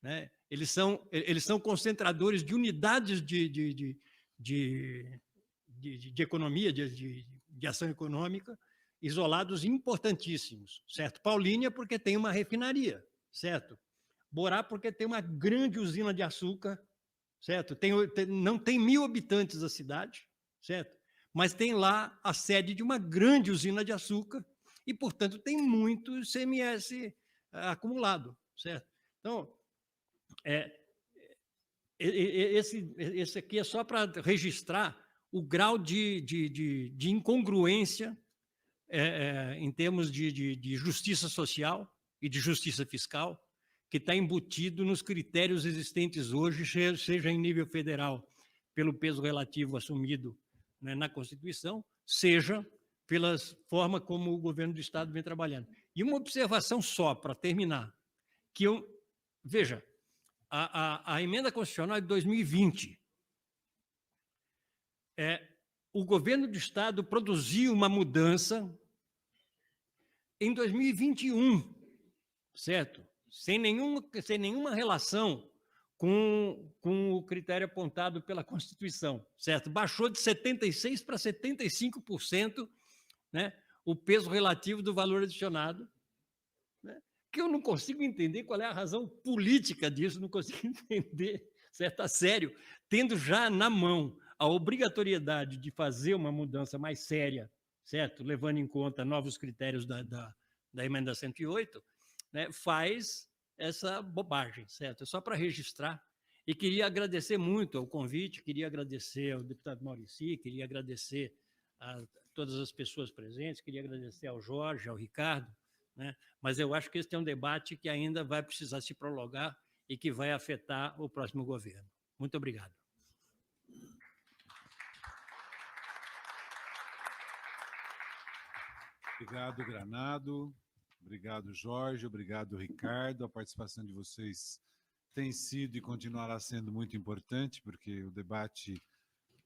Né? Eles são concentradores de unidades de economia, de ação econômica, isolados importantíssimos, certo? Paulínia, porque tem uma refinaria, certo? Borá, porque tem uma grande usina de açúcar, certo? Não tem 1.000 habitantes a cidade, certo? Mas tem lá a sede de uma grande usina de açúcar e, portanto, tem muito ICMS acumulado, certo? Então, esse aqui é só para registrar o grau de incongruência em termos de justiça social e de justiça fiscal, que está embutido nos critérios existentes hoje, seja em nível federal, pelo peso relativo assumido, né, na Constituição, seja pela forma como o governo do Estado vem trabalhando. E uma observação só, para terminar, veja, a emenda constitucional é de 2020. O governo do Estado produziu uma mudança em 2021, certo? Sem nenhuma relação com o critério apontado pela Constituição, certo? Baixou de 76% para 75%, né, o peso relativo do valor adicionado, né, que eu não consigo entender qual é a razão política disso, não consigo entender, certo? A sério, tendo já na mão a obrigatoriedade de fazer uma mudança mais séria, certo? Levando em conta novos critérios da emenda 108, né, faz essa bobagem, certo? É só para registrar. E queria agradecer muito ao convite, queria agradecer ao deputado Maurici, queria agradecer a todas as pessoas presentes, queria agradecer ao Jorge, ao Ricardo, né? Mas eu acho que esse é um debate que ainda vai precisar se prolongar e que vai afetar o próximo governo. Muito obrigado. Obrigado, Granado. Obrigado, Jorge. Obrigado, Ricardo. A participação de vocês tem sido e continuará sendo muito importante, porque o debate,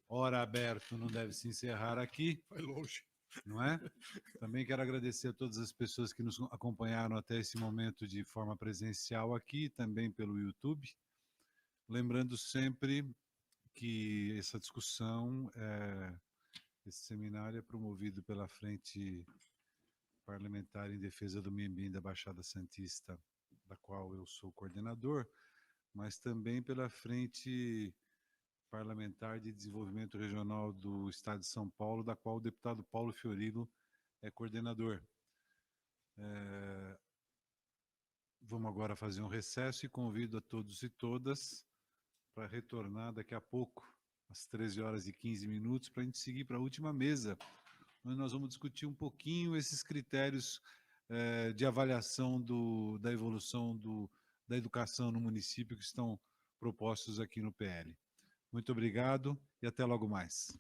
ora aberto, não deve se encerrar aqui. Vai longe. Não é? Também quero agradecer a todas as pessoas que nos acompanharam até esse momento de forma presencial aqui, também pelo YouTube. Lembrando sempre que essa discussão, esse seminário é promovido pela Frente Parlamentar em Defesa do Meio Ambiente da Baixada Santista, da qual eu sou coordenador, mas também pela Frente Parlamentar de Desenvolvimento Regional do Estado de São Paulo, da qual o deputado Paulo Fiorilo é coordenador. Vamos agora fazer um recesso e convido a todos e todas para retornar daqui a pouco, às 13h15, para a gente seguir para a última mesa, onde nós vamos discutir um pouquinho esses critérios de avaliação da evolução da educação no município que estão propostos aqui no PL. Muito obrigado e até logo mais.